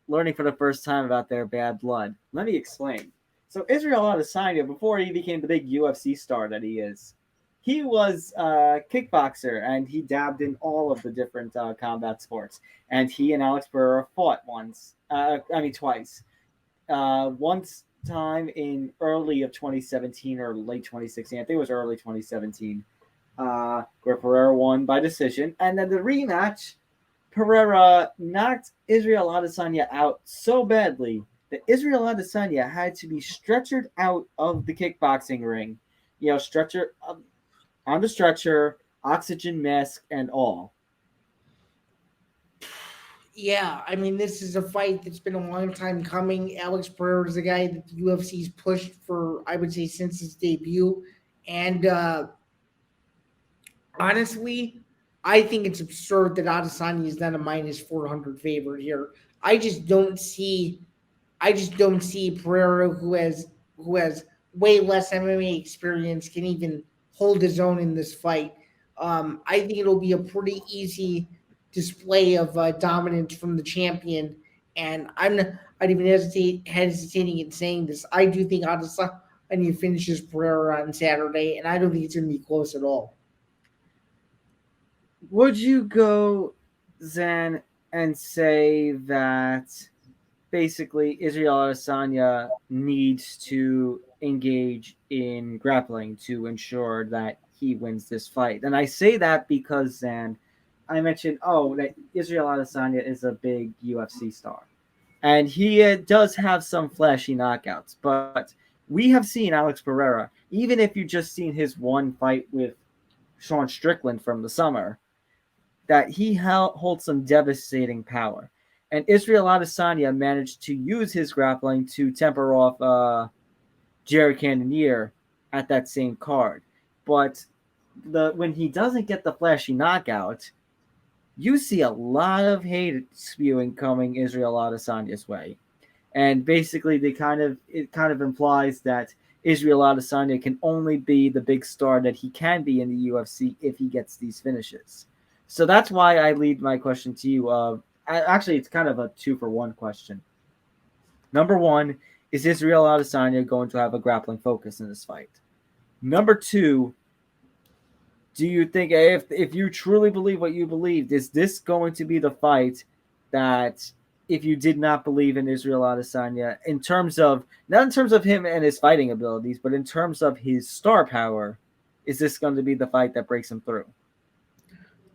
B: learning for the first time about their bad blood. Let me explain. So Israel Adesanya, before he became the big UFC star that he is, he was a kickboxer and he dabbed in all of the different combat sports. And he and Alex Pereira fought twice. Once time in early of 2017 or late 2016. I think it was early 2017, where Pereira won by decision. And then the rematch, Pereira knocked Israel Adesanya out so badly that Israel Adesanya had to be stretchered out of the kickboxing ring. Stretcher on the stretcher, oxygen mask, and all.
C: Yeah, I mean, this is a fight that's been a long time coming. Alex Pereira is a guy that the UFC's pushed for, I would say, since his debut. And honestly, I think it's absurd that Adesanya is not a minus 400 favorite here. I just don't see Pereira, who has way less MMA experience, can even hold his own in this fight. I think it'll be a pretty easy display of dominance from the champion, and I'd even hesitating in saying this. I do think Adesanya finishes Pereira on Saturday, and I don't think it's going to be close at all.
B: Would you go, Zain, and say that basically Israel Adesanya needs to engage in grappling to ensure that he wins this fight? And I say that because, Zain, I mentioned, that Israel Adesanya is a big UFC star. And he does have some flashy knockouts. But we have seen Alex Pereira, even if you just seen his one fight with Sean Strickland from the summer, that he holds some devastating power. And Israel Adesanya managed to use his grappling to temper off Jared Cannonier at that same card. But when he doesn't get the flashy knockout, you see a lot of hate spewing coming Israel Adesanya's way. And basically it kind of implies that Israel Adesanya can only be the big star that he can be in the UFC if he gets these finishes. So that's why I lead my question to you. Actually, it's kind of a 2-for-1 question. Number one, is Israel Adesanya going to have a grappling focus in this fight? Number two, do you think, if you truly believe what you believed, is this going to be the fight that, if you did not believe in Israel Adesanya, not in terms of him and his fighting abilities, but in terms of his star power, is this going to be the fight that breaks him through?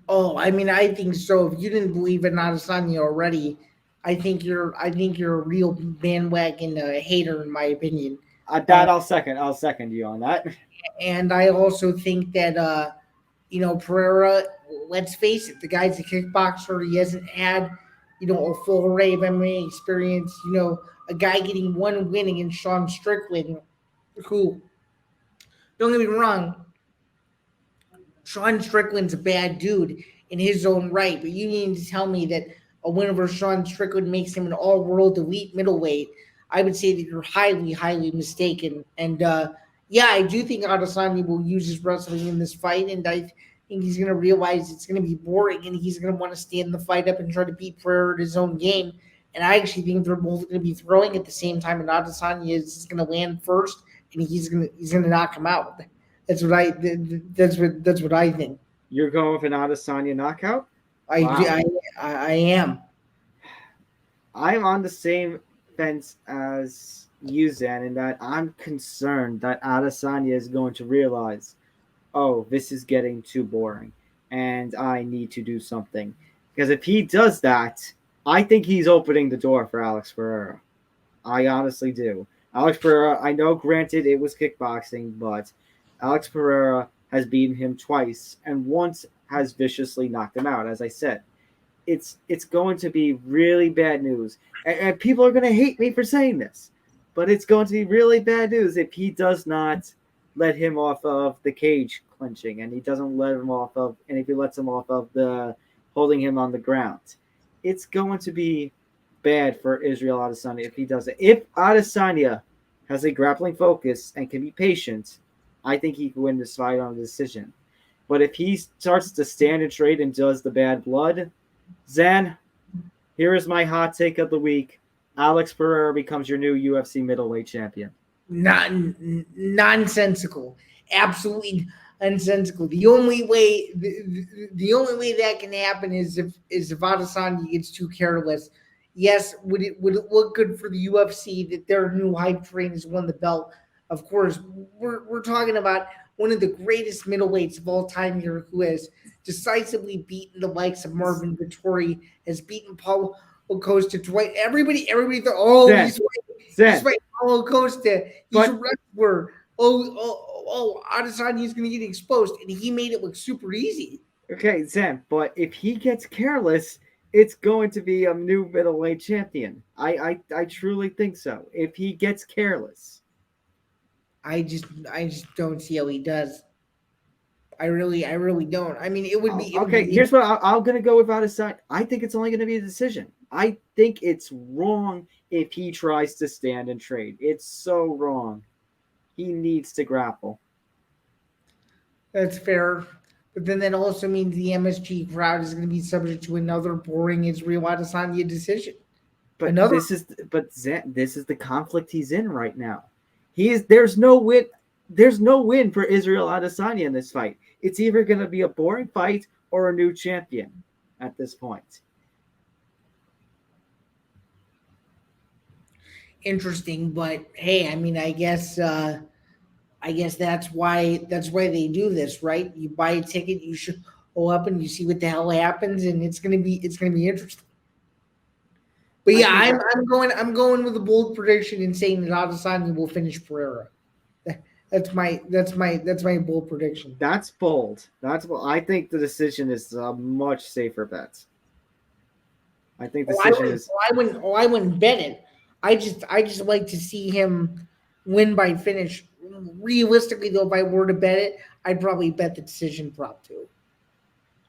C: Oh, I mean, I think so. If you didn't believe in Adesanya already, I think you're a real bandwagon hater, in my opinion.
B: I'll second you on that.
C: And I also think that Pereira, let's face it, the guy's a kickboxer. He hasn't had a full array of MMA experience. A guy getting one win against Sean Strickland, who, don't get me wrong, Sean Strickland's a bad dude in his own right, but you need to tell me that a win over Sean Strickland makes him an all-world elite middleweight. I would say that you're highly, highly mistaken. And I do think Adesanya will use his wrestling in this fight, and I think he's going to realize it's going to be boring, and he's going to want to stand the fight up and try to beat Pereira at his own game. And I actually think they're both going to be throwing at the same time, and Adesanya is going to land first, and he's going to knock him out. That's what I think.
B: You're going with an Adesanya knockout?
C: I am.
B: I'm on the same fence as you, Zain, in that I'm concerned that Adesanya is going to realize, this is getting too boring, and I need to do something. Because if he does that, I think he's opening the door for Alex Pereira. I honestly do. Alex Pereira, I know, granted, it was kickboxing, but Alex Pereira has beaten him twice, and once has viciously knocked him out. As I said, it's going to be really bad news, and people are going to hate me for saying this, but it's going to be really bad news if he does not let him off of the cage clinching, and he doesn't let him off of, and if he lets him off of the holding him on the ground. It's going to be bad for Israel Adesanya if he does it. If Adesanya has a grappling focus and can be patient, I think he can win this fight on a decision. But if he starts to stand and trade and does the bad blood, Zain, Here is my hot take of the week. Alex Pereira becomes your new UFC middleweight champion.
C: Nonsensical. Absolutely nonsensical. The only way that can happen is if Adesanya gets too careless. Yes, would it look good for the UFC that their new hype train has won the belt? Of course, we're talking about one of the greatest middleweights of all time here, who has decisively beaten the likes of Marvin Vettori, has beaten Paulo Costa twice. Everybody thought, oh, he's right, Paulo Costa. He's a wrestler. Adesanya is going to get exposed, and he made it look super easy.
B: Okay, Zen, but if he gets careless, it's going to be a new middleweight champion. I truly think so. If he gets careless,
C: I just don't see how he does. I really don't. I mean, it would be
B: okay. Here's what I'm going to go with Adesanya. I think it's only going to be a decision. I think it's wrong if he tries to stand and trade. It's so wrong. He needs to grapple.
C: That's fair. But then that also means the MSG crowd is going to be subject to another boring Israel Adesanya decision.
B: But this is the conflict he's in right now. There's no win for Israel Adesanya in this fight. It's either going to be a boring fight or a new champion at this point.
C: Interesting, but hey, I mean, I guess that's why they do this, right? You buy a ticket, you should go up and you see what the hell happens, and it's gonna be interesting. But yeah, I'm going with a bold prediction and saying that Adesanya will finish Pereira. That's my bold prediction.
B: That's bold. I think the decision is a much safer bet. I think the decision is.
C: I wouldn't bet it. I just like to see him win by finish. Realistically, though, if I were to bet it, I'd probably bet the decision prop too.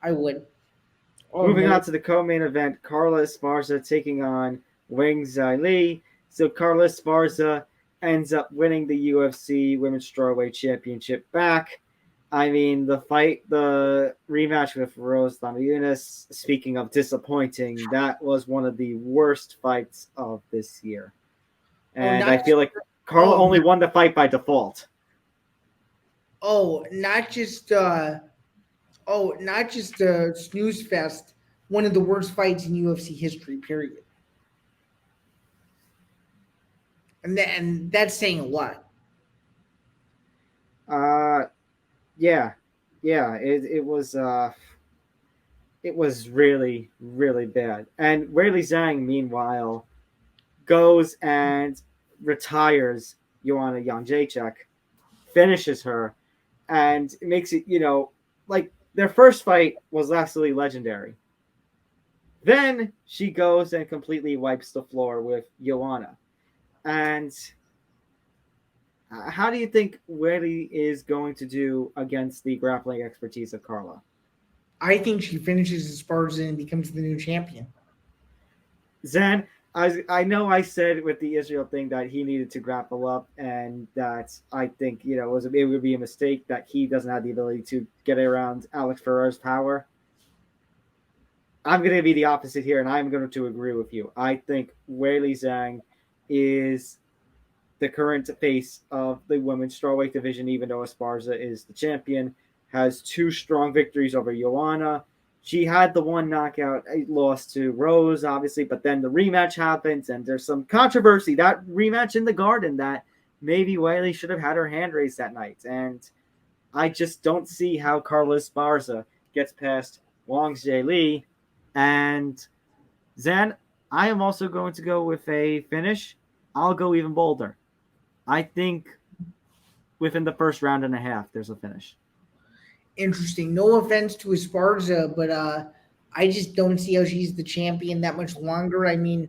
C: I would.
B: Moving on to the co-main event, Carla Esparza taking on Wang Zhili. So Carla Esparza ends up winning the UFC Women's Strawweight Championship back. I mean, the rematch with Rose Namajunas, speaking of disappointing, that was one of the worst fights of this year. And I feel like Carla only won the fight by default.
C: Not just snooze fest, one of the worst fights in UFC history, period. And that's saying a lot.
B: Yeah. It was really, really bad. And Weili Zhang, meanwhile, goes and retires Joanna Jędrzejczyk, finishes her, and makes it, like their first fight was absolutely legendary. Then she goes and completely wipes the floor with Joanna. And how do you think Weili is going to do against the grappling expertise of Carla?
C: I think she finishes Esparza and becomes the new champion.
B: Zen, I know I said with the Israel thing that he needed to grapple up, and that I think it would be a mistake that he doesn't have the ability to get around Alex Pereira's power. I'm going to be the opposite here, and I'm going to agree with you. I think Weili Zhang is the current face of the women's strawweight division, even though Esparza is the champion, has two strong victories over Joanna. She had the one knockout loss to Rose, obviously, but then the rematch happens, and there's some controversy. That rematch in the Garden, that maybe Weili should have had her hand raised that night. And I just don't see how Carla Esparza gets past Wang Zhili. And Zan, I am also going to go with a finish. I'll go even bolder. I think within the first round and a half, there's a finish.
C: Interesting. No offense to Esparza, but I just don't see how she's the champion that much longer. I mean,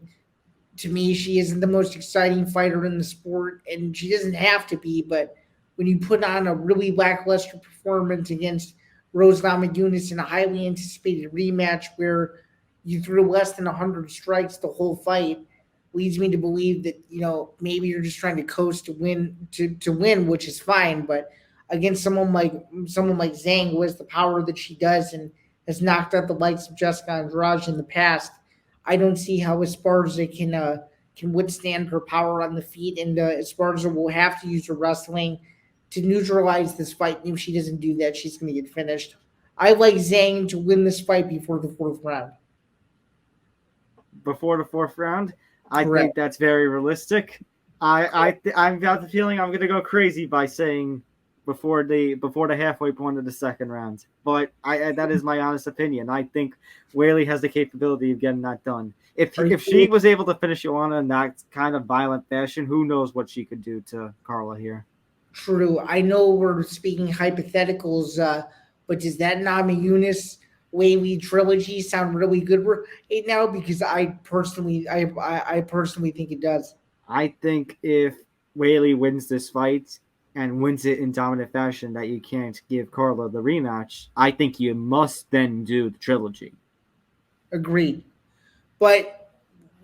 C: to me, she isn't the most exciting fighter in the sport, and she doesn't have to be. But when you put on a really lackluster performance against Rose Namajunas in a highly anticipated rematch where you threw less than 100 strikes the whole fight, leads me to believe that maybe you're just trying to coast to win, which is fine. But against someone like Zain, who has the power that she does and has knocked out the likes of Jessica Andrade in the past, I don't see how Esparza can withstand her power on the feet, and Esparza will have to use her wrestling to neutralize this fight. And if she doesn't do that, she's going to get finished. I like Zayn to win this fight before the fourth round.
B: Before the fourth round, I
C: Correct.
B: think that's very realistic. I've got the feeling I'm going to go crazy by saying before the halfway point of the second round. But that is my honest opinion. I think Weili has the capability of getting that done. If she was able to finish Joanna in that kind of violent fashion, who knows what she could do to Carla here.
C: True. I know we're speaking hypotheticals, but does that Namajunas Weili trilogy sound really good right now? Because I personally think it does.
B: I think if Weili wins this fight and wins it in dominant fashion, that you can't give Carla the rematch. I think you must then do the trilogy.
C: Agreed. But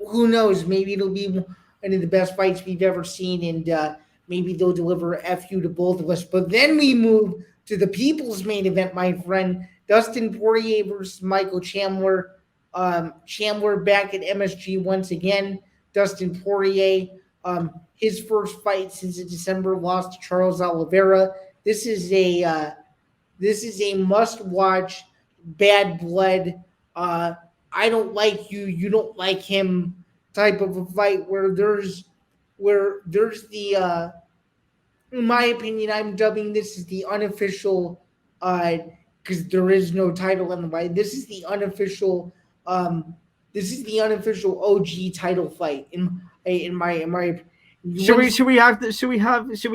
C: who knows? Maybe it'll be one of the best fights we've ever seen, and maybe they'll deliver FU to both of us. But then we move to the people's main event, my friend. Dustin Poirier versus Michael Chandler. Chandler back at MSG once again. Dustin Poirier, his first fight since the December loss to Charles Oliveira. This is a must-watch. Bad blood. I don't like you, you don't like him type of a fight where there's the in my opinion, I'm dubbing this as the unofficial because there is no title in the fight. This is the unofficial OG title fight in my
B: Should we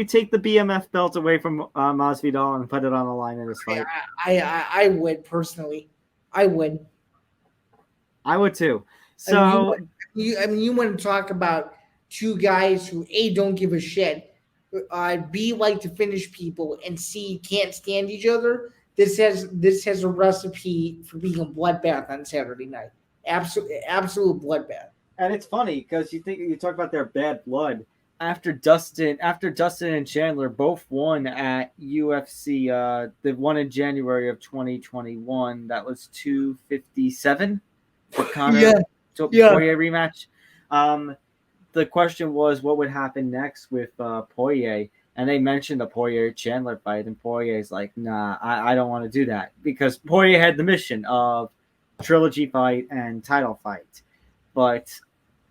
B: take the BMF belt away from Masvidal and put it on the line in this fight?
C: I would personally. I would.
B: I would too. So
C: you want to talk about two guys who A, don't give a shit, B, like to finish people, and C, can't stand each other. This has a recipe for being a bloodbath on Saturday night. Absolute bloodbath.
B: And it's funny because you talk about their bad blood. After Dustin and Chandler both won at UFC, the one in January of 2021, that was 257 for Conor Poirier rematch. The question was what would happen next with Poirier, and they mentioned the Poirier Chandler fight, and Poirier's like, nah, I don't want to do that because Poirier had the mission of trilogy fight and title fight, but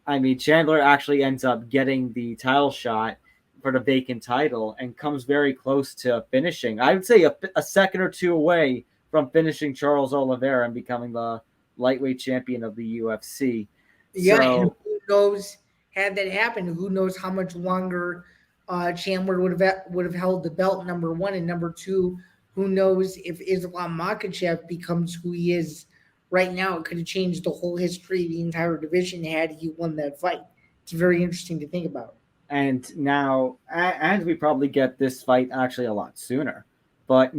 B: I mean, Chandler actually ends up getting the title shot for the vacant title and comes very close to finishing. I would say a second or two away from finishing Charles Oliveira and becoming the lightweight champion of the UFC.
C: Yeah, so, and who knows, had that happened, who knows how much longer Chandler would have held the belt, number one, and number two, who knows if Islam Makhachev becomes who he is right now. It could have changed the whole history of the entire division had he won that fight. It's very interesting to think about.
B: And now, and we probably get this fight actually a lot sooner. But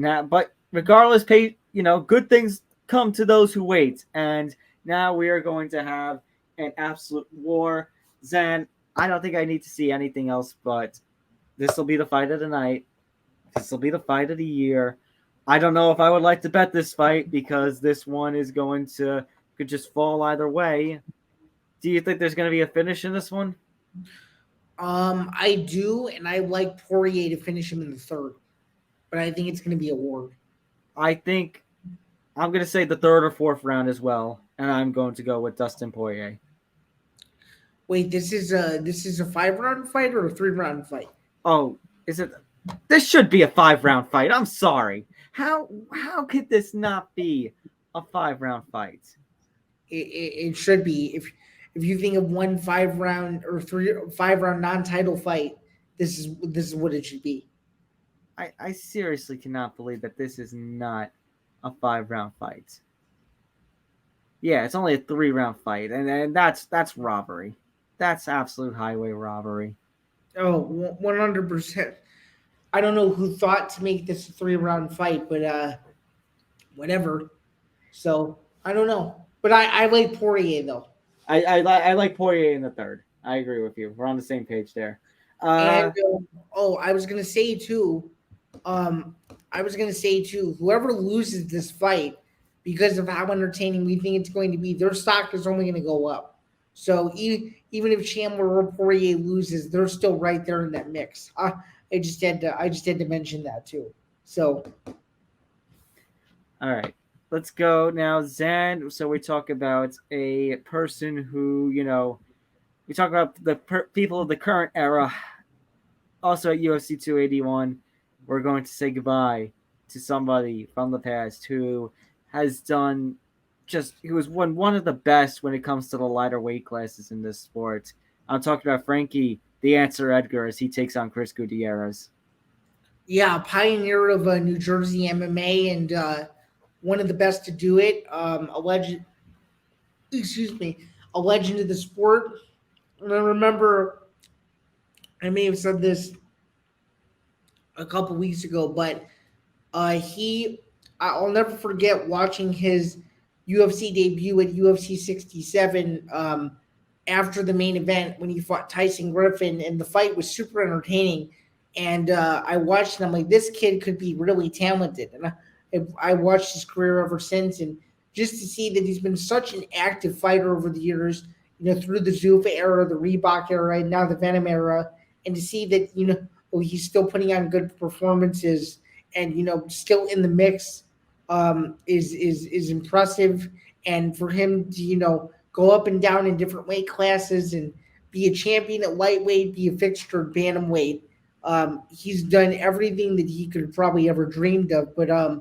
B: regardless, good things come to those who wait. And now we are going to have an absolute war. Zain, I don't think I need to see anything else, but this will be the fight of the night. This will be the fight of the year. I don't know if I would like to bet this fight because this one is could just fall either way. Do you think there's going to be a finish in this one?
C: I do, and I like Poirier to finish him in the third, but I think it's going to be a war.
B: I think I'm going to say the third or fourth round as well, and I'm going to go with Dustin Poirier.
C: Wait, this is a 5-round fight or a 3-round fight?
B: Oh, is it? This should be a 5-round fight. I'm sorry. How could this not be a 5-round fight?
C: It should be. If you think of one 5-round or 5-round non-title fight, this is what it should be.
B: I seriously cannot believe that this is not a 5-round fight. Yeah, it's only a 3-round fight, and that's robbery. That's absolute highway robbery.
C: Oh, 100%. I don't know who thought to make this a 3-round fight, but whatever. So I don't know, but I like Poirier though.
B: I like Poirier in the third. I agree with you. We're on the same page there.
C: I was gonna say too. Whoever loses this fight, because of how entertaining we think it's going to be, their stock is only going to go up. So even if Chandler or Poirier loses, they're still right there in that mix. I just had to mention that too. So
B: All right, let's go now, Zain. So we talk about a person who, we talk about the people of the current era. Also at UFC 281, we're going to say goodbye to somebody from the past who has done who was one of the best when it comes to the lighter weight classes in this sport. I'm talking about Frankie the Answer Edgar as he takes on Chris Gutierrez.
C: yeah, pioneer of New Jersey MMA and one of the best to do it. A legend of the sport. And I remember I may have said this a couple weeks ago, but I'll never forget watching his UFC debut at UFC 67 after the main event when he fought Tyson Griffin, and the fight was super entertaining. And I watched and I'm like, this kid could be really talented. And I watched his career ever since, and just to see that he's been such an active fighter over the years, through the Zuffa era, the Reebok era, and now the Venom era, and to see that, he's still putting on good performances and, still in the mix is impressive. And for him to, go up and down in different weight classes and be a champion at lightweight, be a fixture at bantamweight, he's done everything that he could probably ever dreamed of. But I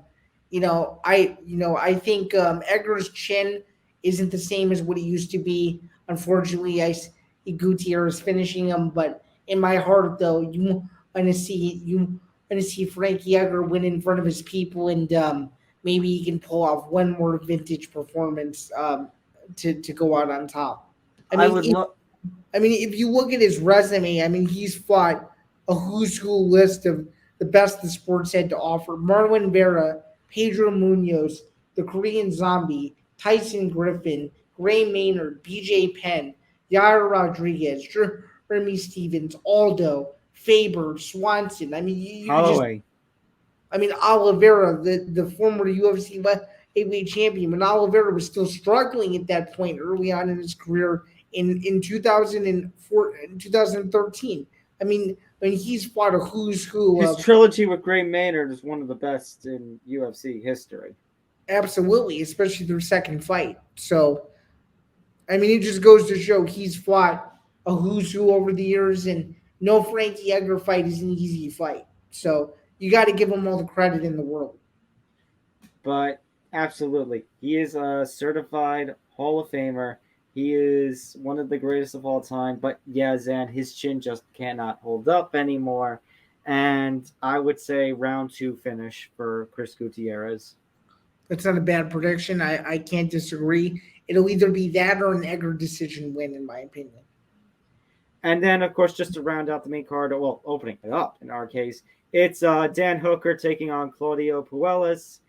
C: think Edgar's chin isn't the same as what it used to be. Unfortunately, I see Gutierrez finishing him, but in my heart, though, you want to see Frankie Edgar win in front of his people, and maybe he can pull off one more vintage performance to go out on top. If you look at his resume, he's fought a who's who list of the best the sports had to offer: Marlon Vera, Pedro Munoz, the Korean Zombie, Tyson Griffin, Gray Maynard, BJ Penn, Yair Rodriguez, Jeremy Stevens, Aldo, Faber, Swanson.
B: Holloway.
C: Oliveira, the former UFC heavyweight champion, when Oliveira was still struggling at that point early on in his career in 2004 and 2013. He's fought a who's who.
B: His trilogy with Gray Maynard is one of the best in UFC history.
C: Absolutely, especially their second fight. So, it just goes to show he's fought a who's who over the years, and no Frankie Edgar fight is an easy fight. So you got to give him all the credit in the world.
B: But absolutely, he is a certified Hall of Famer. He is one of the greatest of all time. But yeah, Zain, his chin just cannot hold up anymore. And I would say round 2 finish for Chris Gutierrez.
C: That's not a bad prediction. I can't disagree. It'll either be that or an Edgar decision win, in my opinion.
B: And then, of course, just to round out the main card, well, opening it up in our case, it's Dan Hooker taking on Claudio Puelles.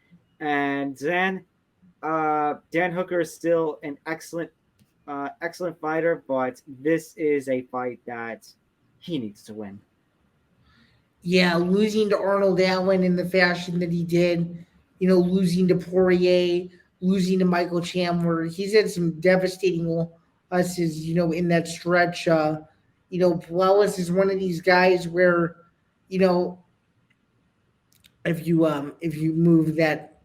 B: And Dan Hooker is still an excellent fighter, but this is a fight that he needs to win.
C: Yeah, losing to Arnold Allen in the fashion that he did, losing to Poirier, losing to Michael Chandler. He's had some devastating losses, in that stretch. Puelles is one of these guys where, if you move that.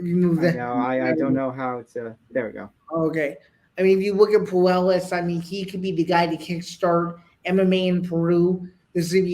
B: I don't know how to. There we go.
C: Okay. If you look at Puelles, he could be the guy to kickstart MMA in Peru. This would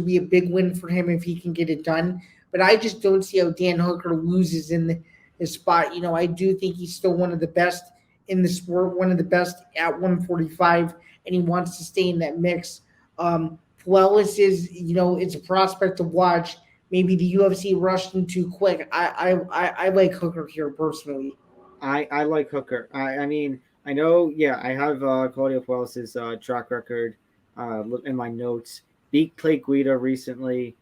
C: be a big win for him if he can get it done. But I just don't see how Dan Hooker loses in his spot. I do think he's still one of the best in the sport, one of the best at 145, and he wants to stay in that mix. Puelles is, it's a prospect to watch. Maybe the UFC rushed him too quick. I like Hooker here personally.
B: I like Hooker. I know. Yeah, I have Claudio Puelles' track record in my notes. Beat Clay Guida recently.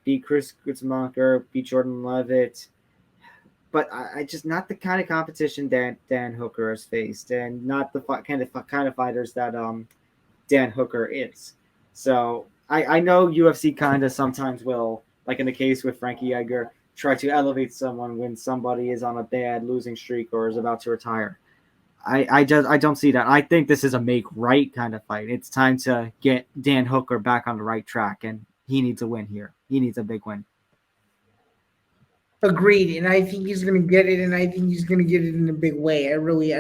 B: Beat Chris Gutzmacher. Beat Jordan Levitt. But I just not the kind of competition that Dan Hooker has faced, and not the kind of fighters that Dan Hooker is. So I know UFC kind of sometimes will, like in the case with Frankie Edgar, try to elevate someone when somebody is on a bad losing streak or is about to retire. I don't see that. I think this is a make right kind of fight. It's time to get Dan Hooker back on the right track, and he needs a win here. He needs a big win.
C: Agreed, and I think he's going to get it, and I think he's going to get it in a big way. I really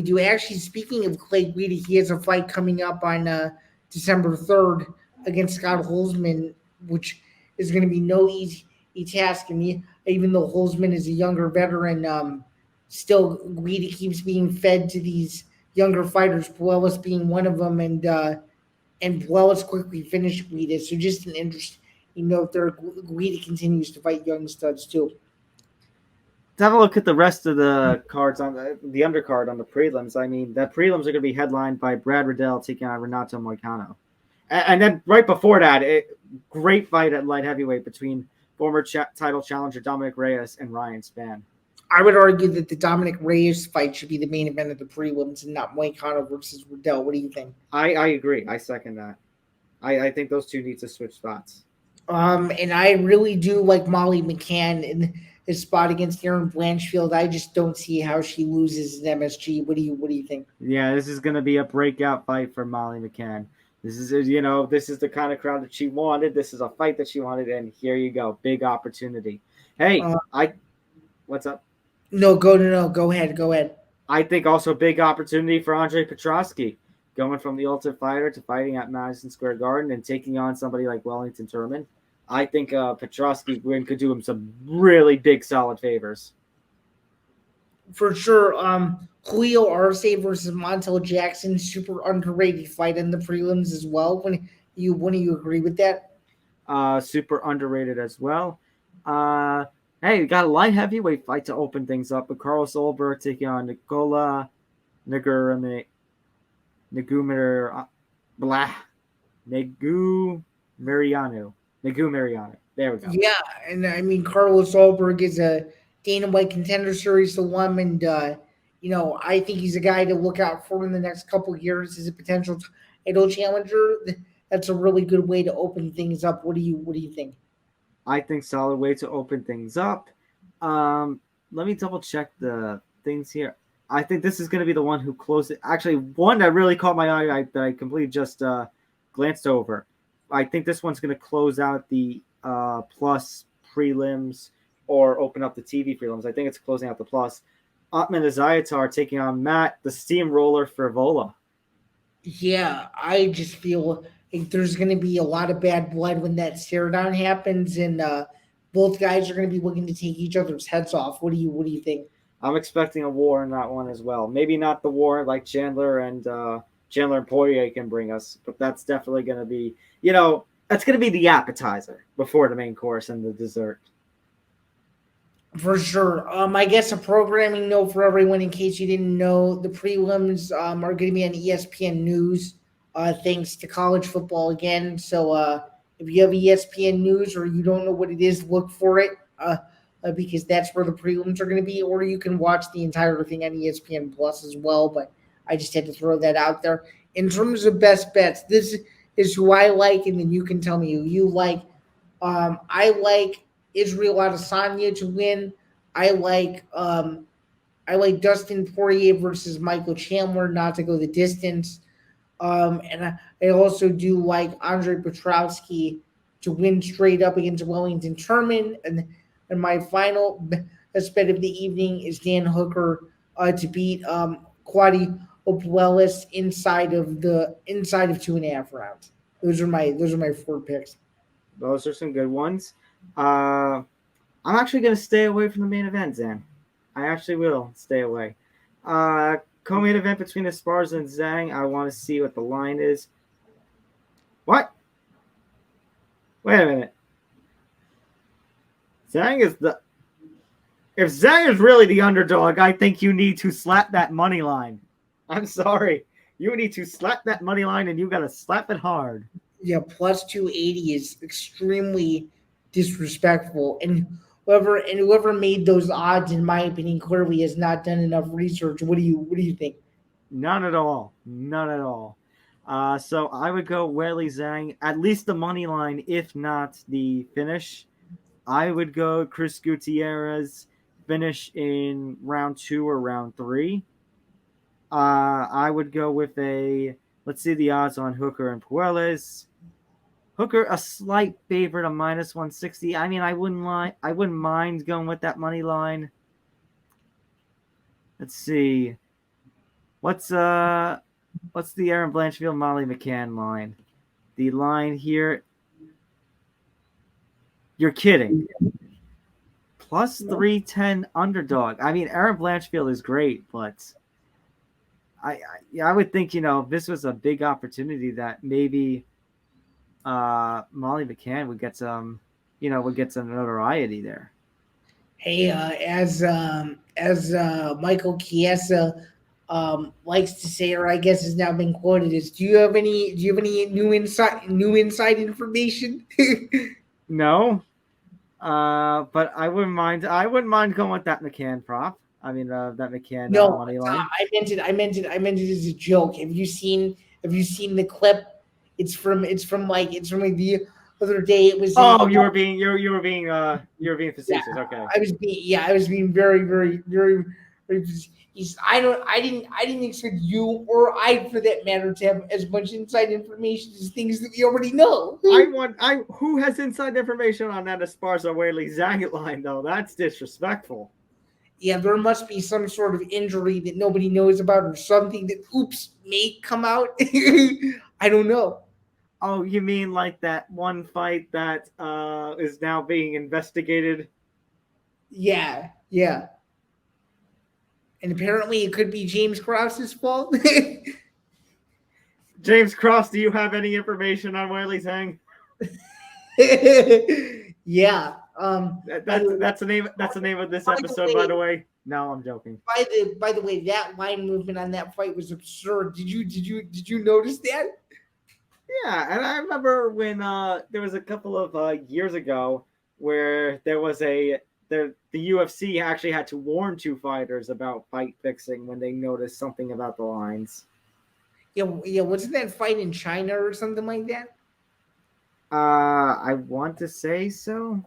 C: do. Actually, speaking of Clay Guida, he has a fight coming up on December 3rd against Scott Holzman, which is going to be no easy task. And even though Holzman is a younger veteran, still Guida keeps being fed to these younger fighters, Puelas being one of them, and Puelas quickly finished Guida. So just an interest. Guida continues to fight young studs too.
B: Let's have a look at the rest of the cards on the undercard on the prelims. I mean, the prelims are going to be headlined by Brad Riddell taking on Renato Moicano. And then right before that, great fight at light heavyweight between former title challenger Dominic Reyes and Ryan Spann.
C: I would argue that the Dominic Reyes fight should be the main event of the prelims and not Moicano versus Riddell. What do you think?
B: I agree. I second that. I think those two need to switch spots.
C: And I really do like Molly McCann in his spot against Erin Blanchfield. I just don't see how she loses in MSG. What do you think?
B: Yeah, this is going to be a breakout fight for Molly McCann. This is the kind of crowd that she wanted. This is a fight that she wanted, and here you go, big opportunity. Hey, what's up?
C: No, go ahead.
B: I think also big opportunity for Andre Petrosky, going from the Ultimate Fighter to fighting at Madison Square Garden and taking on somebody like Wellington Turman. I think Petrosky's win could do him some really big, solid favors.
C: For sure. Julio Arce versus Montel Jackson, super underrated fight in the prelims as well. When you agree with that?
B: Super underrated as well. Hey, we got a light heavyweight fight to open things up with Carlos Olberg taking on Nikola Negumariano. There we go.
C: Yeah, and I mean Carlos Olberg is a Dana White Contender Series alum, and I think he's a guy to look out for in the next couple of years as a potential title challenger. That's a really good way to open things up. What do you think?
B: I think solid way to open things up. Let me double check the things here. I think this is going to be the one who closed it. Actually, one that really caught my eye that I completely just glanced over. I think this one's going to close out the plus prelims or open up the TV prelims. I think it's closing out the plus. Otman Azayatar taking on Matt, the steamroller Frivola.
C: Yeah, I just feel like there's going to be a lot of bad blood when that stare down happens, and both guys are going to be looking to take each other's heads off. What do you think?
B: I'm expecting a war in that one as well. Maybe not the war like Chandler and Poirier can bring us, but that's definitely going to be, that's going to be the appetizer before the main course and the dessert.
C: For sure. I guess a programming note for everyone in case you didn't know, the prelims are going to be on ESPN News thanks to college football again. So if you have ESPN News or you don't know what it is, look for it because that's where the prelims are going to be, or you can watch the entire thing on ESPN Plus as well. But I just had to throw that out there. In terms of best bets, this is who I like, and then you can tell me who you like. I like Israel Adesanya to win. I like Dustin Poirier versus Michael Chandler not to go the distance. And I also do like Andre Petrosky to win straight up against Wellington Turman. And my final best bet of the evening is Dan Hooker to beat Quadi Opuelis inside of 2.5 rounds. Those are my 4 picks.
B: Those are some good ones. I'm actually going to stay away from the main event, Zain. I actually will stay away. Co-main event between Esparza and Zhang. I want to see what the line is. What? Wait a minute. If Zhang is really the underdog, I think you need to slap that money line. I'm sorry. You need to slap that money line, and you got to slap it hard.
C: Yeah, plus 280 is extremely disrespectful. And whoever made those odds, in my opinion, clearly has not done enough research. What do you think?
B: None at all. So I would go Weili Zhang, at least the money line, if not the finish. I would go Chris Gutierrez finish in round 2 or round 3. I would go with let's see the odds on Hooker and Puelles. Hooker, a slight favorite of -160. I mean, I wouldn't mind going with that money line. Let's see. What's the Aaron Blanchfield Molly McCann line? The line here. You're kidding. Plus 310 underdog. I mean, Aaron Blanchfield is great, but I would think, this was a big opportunity that maybe Molly McCann would get some notoriety there.
C: Hey, as Michael Chiesa likes to say, or I guess has now been quoted, is do you have any new inside information?
B: No, but I wouldn't mind going with that McCann prop. I mean, that McCann money line.
C: I meant it as a joke. Have you seen the clip? It's from the other day. It was.
B: Oh, you were being facetious.
C: Yeah,
B: okay.
C: I was being very, very, very. I didn't expect you or I, for that matter, to have as much inside information as things that we already know.
B: Who has inside information on that Esparza Whaley Zain line though? That's disrespectful.
C: Yeah, there must be some sort of injury that nobody knows about, or something that may come out. I don't know.
B: Oh, you mean like that one fight that is now being investigated?
C: Yeah. And apparently it could be James Krause's fault.
B: James Krause, do you have any information on Whaley Zhang?
C: Yeah.
B: That's the name of this episode, by the way. No, I'm joking.
C: By the way, that line movement on that fight was absurd. Did you notice that?
B: Yeah, and I remember when there was a couple of years ago where there was the UFC actually had to warn 2 fighters about fight fixing when they noticed something about the lines.
C: Yeah. Wasn't that fight in China or something like that?
B: I want to say so.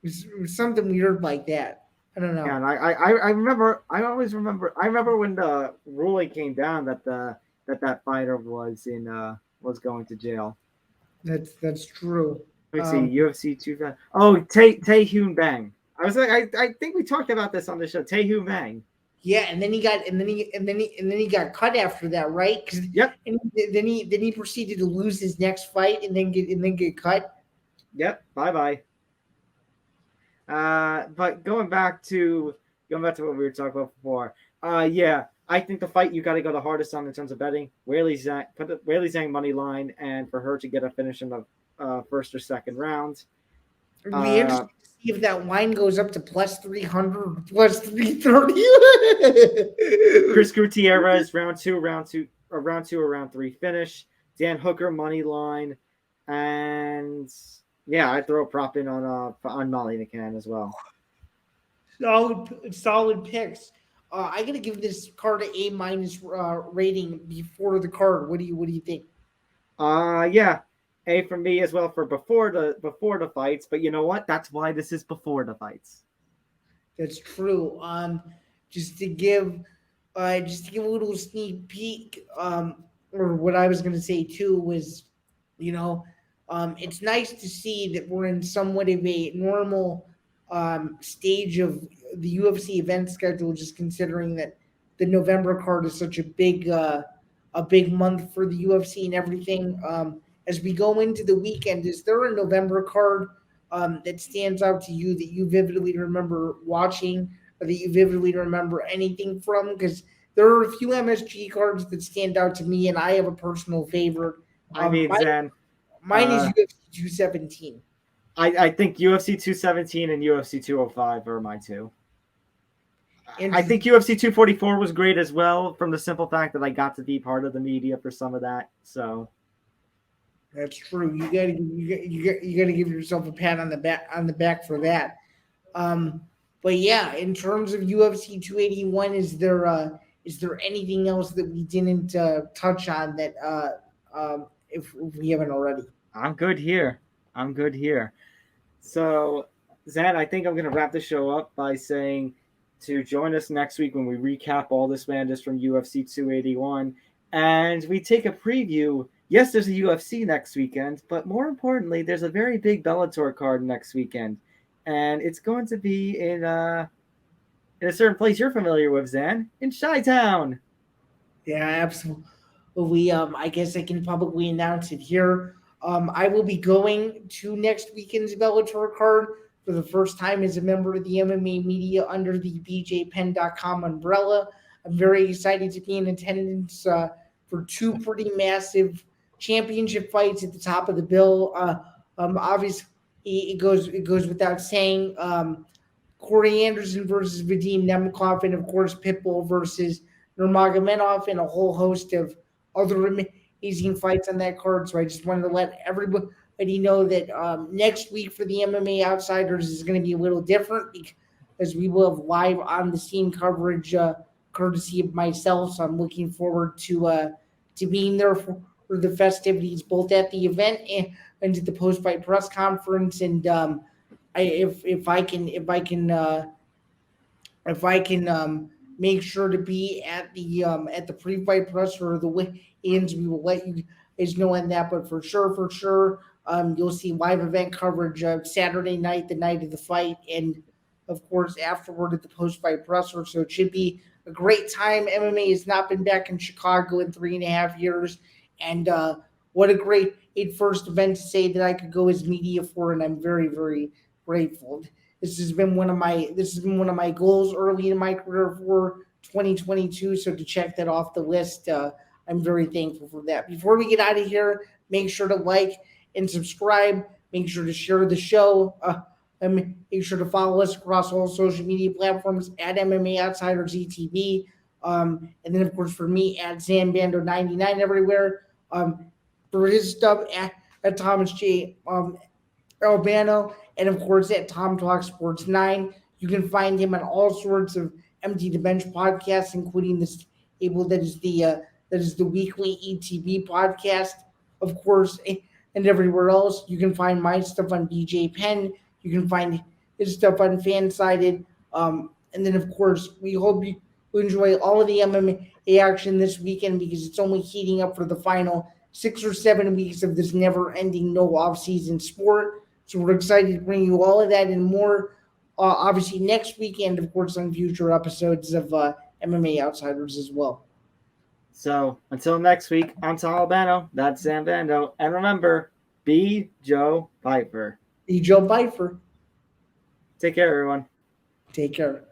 C: It was something weird like that. I don't know.
B: Yeah, and I remember. I always remember. I remember when the ruling came down that that fighter was going to jail.
C: That's true.
B: Let's see, UFC 2000. Oh, Tae-Hyun Bang. I was like, I think we talked about this on the show. Tae-Hyun Bang.
C: Yeah, and then he got cut after that, right?
B: Yep.
C: And then he proceeded to lose his next fight and then get cut.
B: Yep. Bye. But going back to what we were talking about before. Yeah, I think the fight you got to go the hardest on in terms of betting. Whaley Zhang money line, and for her to get a finish in the first or second round.
C: It'll be interesting to see if that line goes up to plus 300 or plus 330.
B: Chris Gutierrez round two or round 3 finish. Dan Hooker money line, and yeah, I'd throw a prop in on Molly McCann as well.
C: Solid picks. I gotta give this card an A- rating before the card. What do you think?
B: Yeah, A for me as well for before the fights. But you know what? That's why this is before the fights.
C: That's true. Just to give a little sneak peek. Or what I was gonna say too was, it's nice to see that we're in somewhat of a normal stage of the UFC event schedule, just considering that the November card is such a big month for the UFC and everything. As we go into the weekend, is there a November card that stands out to you that you vividly remember watching, or that you vividly remember anything from? Because there are a few MSG cards that stand out to me, and I have a personal favorite.
B: Zen.
C: Mine is UFC 217.
B: I think UFC 217 and UFC 205 are my two. I think UFC 244 was great as well, from the simple fact that I got to be part of the media for some of that. So
C: that's true. You gotta give yourself a pat on the back for that. But yeah, in terms of UFC 281, is there anything else that we didn't touch on that if we haven't already?
B: I'm good here. So Zan, I think I'm going to wrap the show up by saying to join us next week when we recap all this madness from UFC 281 and we take a preview. Yes, there's a UFC next weekend, but more importantly, there's a very big Bellator card next weekend, and it's going to be in a certain place you're familiar with, Zan, in Chi-Town.
C: Yeah, absolutely. I guess I can publicly announce it here. I will be going to next weekend's Bellator card for the first time as a member of the MMA media under the BJPenn.com umbrella. I'm very excited to be in attendance for two pretty massive championship fights at the top of the bill. Obviously, it goes without saying. Corey Anderson versus Vadim Nemkov, and of course Pitbull versus Nurmagomedov, and a whole host of other amazing fights on that card. So I just wanted to let everybody know that next week for the MMA Outsiders is going to be a little different because we will have live on the scene coverage courtesy of myself. So I'm looking forward to being there for the festivities, both at the event and at the post-fight press conference. And if I can make sure to be at the pre-fight presser or the weigh-ins, we will let you guys know on that. But for sure, you'll see live event coverage Saturday night, the night of the fight, and of course afterward at the post-fight presser. So it should be a great time. MMA has not been back in Chicago in 3.5 years, and what a great first event to say that I could go as media for, and I'm very, very grateful. This has been one of my goals early in my career for 2022. So to check that off the list, I'm very thankful for that. Before we get out of here, make sure to like and subscribe. Make sure to share the show. And make sure to follow us across all social media platforms at MMA Outsiders ETV. And then of course for me at Bando99 everywhere. For his stuff at Thomas J. Albano, and of course at Tom Talk Sports 9. You can find him on all sorts of Empty the Bench podcasts, including this that is the weekly ETB podcast, of course, and everywhere else. You can find my stuff on BJ Penn. You can find his stuff on Fansided. And then of course we hope you enjoy all of the MMA action this weekend because it's only heating up for the final 6 or 7 weeks of this never-ending no off-season sport. So we're excited to bring you all of that and more, obviously, next weekend, of course, on future episodes of MMA Outsiders as well.
B: So until next week, I'm Tom Albano. That's Sam Bando. And remember, be Joe Pfeiffer.
C: Be Joe Pfeiffer.
B: Take care, everyone.
C: Take care.